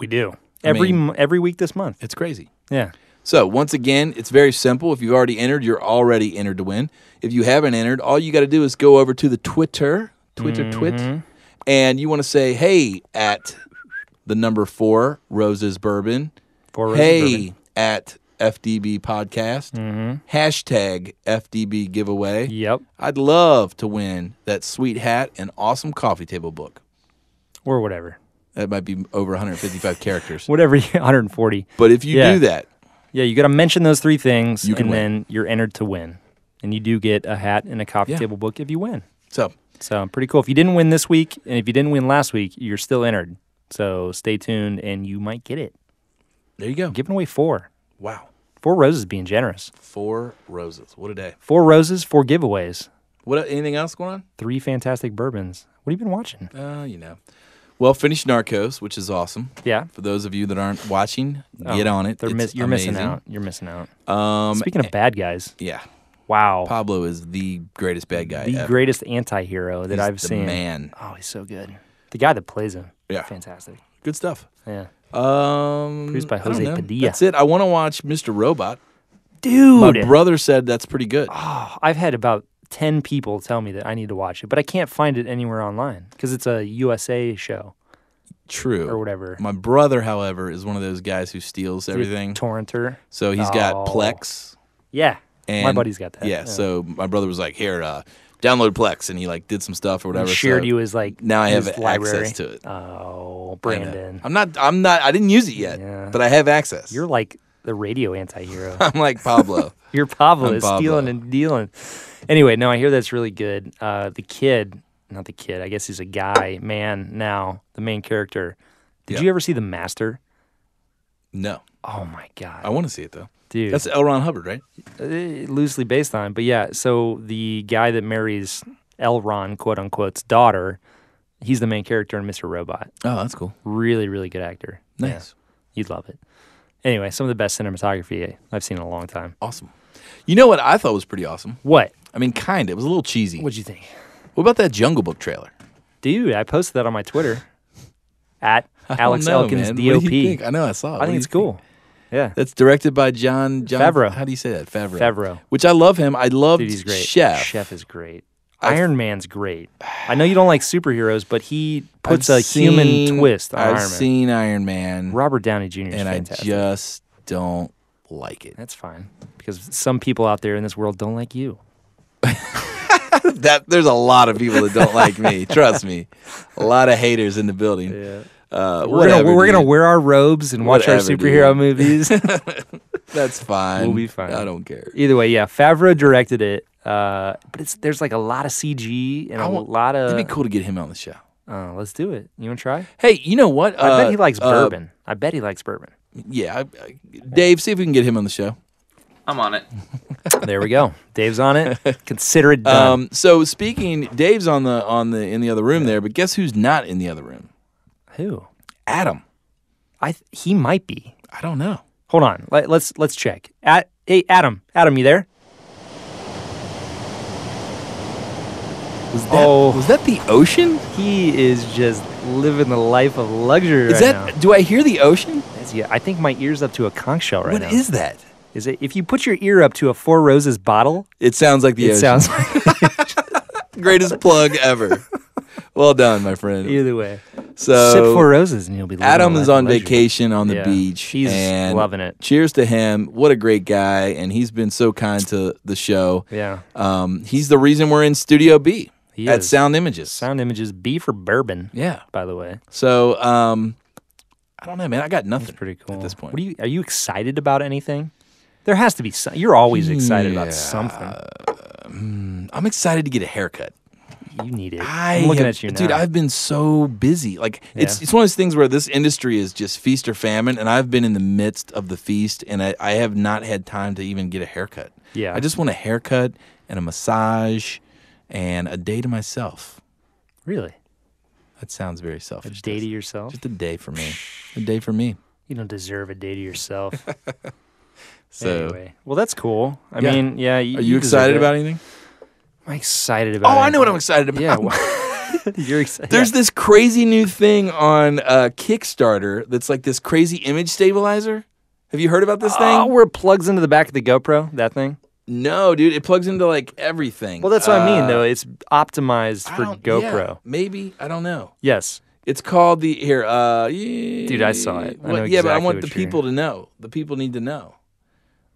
We do. Every week this month. It's crazy. Yeah. So, once again, it's very simple. If you've already entered, you're already entered to win. If you haven't entered, all you got to do is go over to the Twit, and you want to say, hey, at the number 4 Roses Bourbon. 4 Roses Bourbon. At FDB Podcast. Hashtag FDB giveaway. Yep. I'd love to win that sweet hat and awesome coffee table book. Or whatever. That might be over 155 characters. Whatever, 140. But if you do that. Yeah, you got to mention those 3 things, and win. Then you're entered to win. And you do get a hat and a coffee table book if you win. So pretty cool. If you didn't win this week, and if you didn't win last week, you're still entered. So stay tuned, and you might get it. There you go. Giving away 4. Wow. 4 roses being generous. 4 roses. What a day. 4 roses, 4 giveaways. Anything else going on? 3 fantastic bourbons. What have you been watching? Well, finished Narcos, which is awesome. Yeah. For those of you that aren't watching, get on it. You're missing out. You're missing out. Speaking of bad guys. Yeah. Wow. Pablo is the greatest bad guy ever. The greatest anti-hero that I've seen. Man. Oh, he's so good. The guy that plays him. Yeah. Fantastic. Good stuff. Yeah. Produced by Jose Padilla. That's it. I want to watch Mr. Robot. Dude. My brother said that's pretty good. Oh, I've had about 10 people tell me that I need to watch it, but I can't find it anywhere online because it's a USA show. True. Or whatever. My brother, however, is one of those guys who steals everything. Torrenter. So he's got Plex. Yeah. And my buddy's got that. Yeah, so my brother was like, here, download Plex, and he did some stuff or whatever. He shared you as now I have library. access to it. Oh, Brandon. I'm not I didn't use it yet, but I have access. You're like the radio anti-hero. I'm like Pablo. You're Pablo is stealing and dealing. Anyway, no, I hear that's really good. Not the kid, I guess he's a guy, man now, the main character. Did you ever see The Master? No. Oh my God. I want to see it though. Dude. That's L. Ron Hubbard, right? Loosely based on, but yeah, so the guy that marries L. Ron, quote unquote's daughter, he's the main character in Mr. Robot. Oh, that's cool. Really, really good actor. Nice. Yeah, you'd love it. Anyway, some of the best cinematography I've seen in a long time. Awesome. You know what I thought was pretty awesome? What? I mean, kind of. It was a little cheesy. What'd you think? What about that Jungle Book trailer? Dude, I posted that on my Twitter. At Alex Elkins man. DOP. What do you think? I know, I saw it. I think it's cool. Yeah. That's directed by John Favreau. How do you say that? Favreau. Which I love him. I loved Dude, he's great. Chef. Chef is great. Iron Man's great. I know you don't like superheroes, but he puts human twist on Iron Man. I've seen Iron Man. Robert Downey Jr. is and fantastic. I just don't like it. That's fine. Because some people out there in this world don't like you. There's a lot of people that don't like me. Trust me. A lot of haters in the building. Yeah. We're gonna wear our robes and watch our superhero movies. That's fine. We'll be fine. I don't care. Either way, yeah. Favreau directed it, but there's like a lot of CG and a lot of. It'd be cool to get him on the show. Oh, let's do it. You want to try? Hey, you know what? I bet he likes bourbon. Yeah, Dave, see if we can get him on the show. I'm on it. There we go. Dave's on it. Consider it done. So speaking, Dave's in the other room there, but guess who's not in the other room? Who? Adam. He might be. I don't know. Hold on. Let's check. Hey, Adam. Adam, you there? Was that the ocean? He is just living the life of luxury now. Do I hear the ocean? Yeah, I think my ear's up to a conch shell right now. What is that? Is it if you put your ear up to a Four Roses bottle? It sounds like the ocean. It sounds like greatest plug ever. Well done, my friend. Either way. So Sip 4 Roses and you'll be living Adam a is life on of leisure. vacation on the Yeah. beach. He's and loving it. Cheers to him. What a great guy. And he's been so kind to the show. Yeah. He's the reason we're in Studio B He at is. Sound Images. Sound Images, B for Bourbon, Yeah. by the way. So, I don't know, man. I got nothing That's pretty cool. at this point. Are you excited about anything? There has to be some. You're always excited about something. I'm excited to get a haircut. You need it. I'm looking at you now. Dude, I've been so busy. Like it's one of those things where this industry is just feast or famine, and I've been in the midst of the feast, and I have not had time to even get a haircut. Yeah. I just want a haircut and a massage and a day to myself. Really? That sounds very A selfish. day to yourself? Just a day for me. A day for me. You don't deserve a day to yourself. So, Anyway. Well, that's cool. I Yeah. mean, yeah. are you excited about anything? I'm excited about Oh, I know what I'm excited about. Yeah. Well, you're excited. There's this crazy new thing on Kickstarter that's like this crazy image stabilizer. Have you heard about this Oh, thing? where it plugs into the back of the GoPro, that thing? No, dude. It plugs into like everything. Well, that's what I mean, though. It's optimized for GoPro. Yeah, maybe. I don't know. Yes. It's called the here. Dude, I saw it. I know yeah, but I exactly want what the you're- people to know. The people need to know.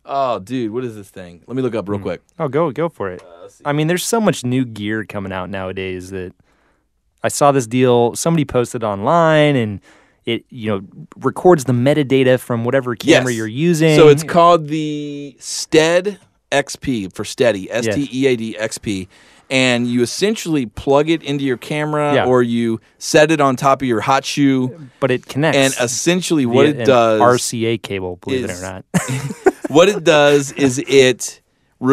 Oh, dude, what is this thing? Let me look up real quick. Oh, go for it. I mean, there's so much new gear coming out nowadays that I saw this deal. Somebody posted online, and it records the metadata from whatever camera Yes. you're using. So it's called the Stead XP for Steady, STEAD XP. And you essentially plug it into your camera or you set it on top of your hot shoe. but it connects. And essentially what via it an does RCA cable, believe it or not. what it does is it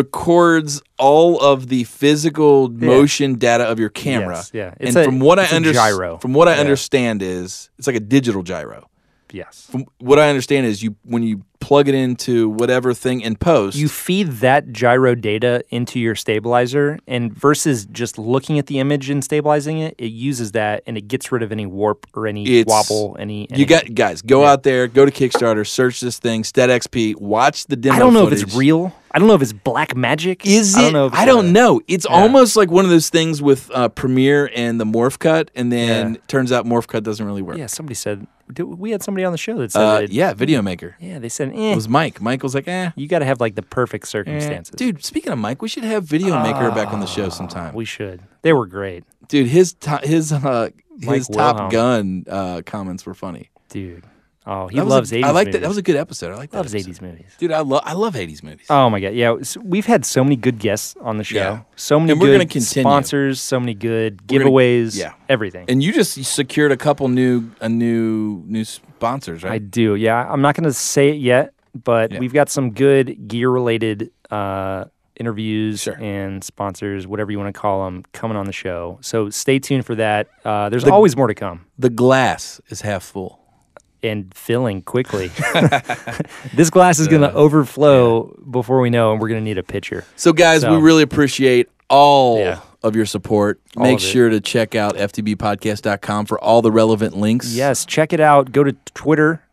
records all of the physical motion data of your camera. Yes, yeah. And from what I gyro. From what I understand is it's like a digital gyro. Yes. From what I understand is when you plug it into whatever thing in post, You feed that gyro data into your stabilizer, and versus just looking at the image and stabilizing it, it uses that and it gets rid of any warp or any wobble. You got guys, go out there, go to Kickstarter, search this thing, SteadXP, watch the demo. I don't know footage. if it's real. I don't know if it's black magic. Is it? I don't know. It's almost like one of those things with Premiere and the Morph Cut, and then turns out Morph Cut doesn't really work. Yeah, somebody said we had somebody on the show that said Video Maker. Yeah, they said It was Mike. Mike was like, you got to have like the perfect circumstances. Dude, speaking of Mike, we should have Video Maker back on the show sometime. We should. They were great. Dude, his Top Wilhelm. Gun comments were funny. Dude. Oh, he That was loves 80s I like movies. that. That was a good episode. I like that. Loves episode. 80s movies. Dude, I love 80s movies. Oh my god, yeah. We've had so many good guests on the show. Yeah. So many And we're good gonna continue. sponsors, so many good We're gonna- giveaways, everything. And you just secured a couple new sponsors, I right? do, yeah. I'm not going to say it yet, but Yeah. we've got some good gear-related interviews Sure. and sponsors, whatever you want to call them, coming on the show. So stay tuned for that. There's always more to come. The glass is half full. And filling quickly. This glass is going to overflow before we know, and we're going to need a pitcher. So, guys, we really appreciate all of your support. All Make of it. sure to check out ftbpodcast.com for all the relevant links. Yes, check it out. Go to Twitter.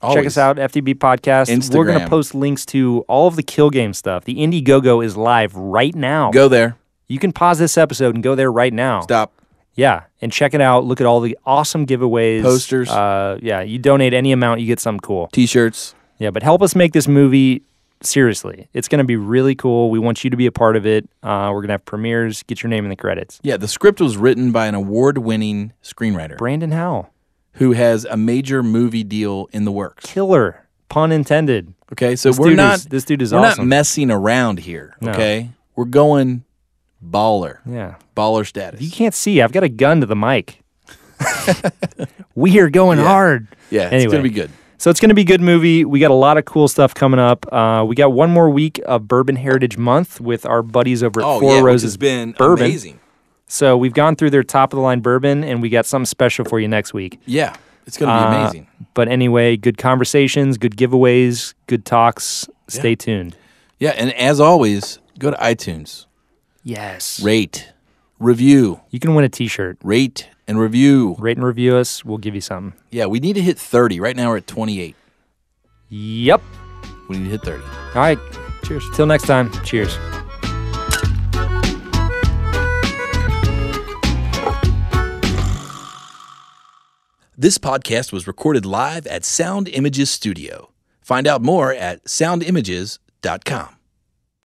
Check Always. us out, FDB Podcast. We're going to Instagram. post links to all of the Kill Game stuff. The Indiegogo is live right now. Go there. You can pause this episode and go there right now. Stop. Yeah, and check it out. Look at all the awesome giveaways. Posters. Yeah, you donate any amount, you get something cool. T-shirts. Yeah, but help us make this movie. Seriously, it's going to be really cool. We want you to be a part of it. We're going to have premieres. Get your name in the credits. Yeah, the script was written by an award-winning screenwriter Brandon Howell. who has a major movie deal in the works. Killer. Pun intended. Okay, so This dude is we're awesome. not messing around here. No. Okay, we're going baller. Yeah. Baller status. You can't see. I've got a gun to the mic. We are going hard. Yeah, it's Anyway. gonna be good. So it's going to be a good movie. We got a lot of cool stuff coming up. We got one more week of Bourbon Heritage Month with our buddies over at Four which Roses has been Bourbon. amazing. So we've gone through their top-of-the-line bourbon, and we got something special for you next week. Yeah, it's gonna be amazing. But anyway, good conversations, good giveaways, good talks. Stay tuned. Yeah, and as always, go to iTunes, Yes. rate, review, You can win a T-shirt. rate and review. Rate and review us. We'll give you something. Yeah, we need to hit 30. Right now we're at 28. Yep. We need to hit 30. All right. Cheers. Till next time. Cheers. This podcast was recorded live at Sound Images Studio. Find out more at soundimages.com.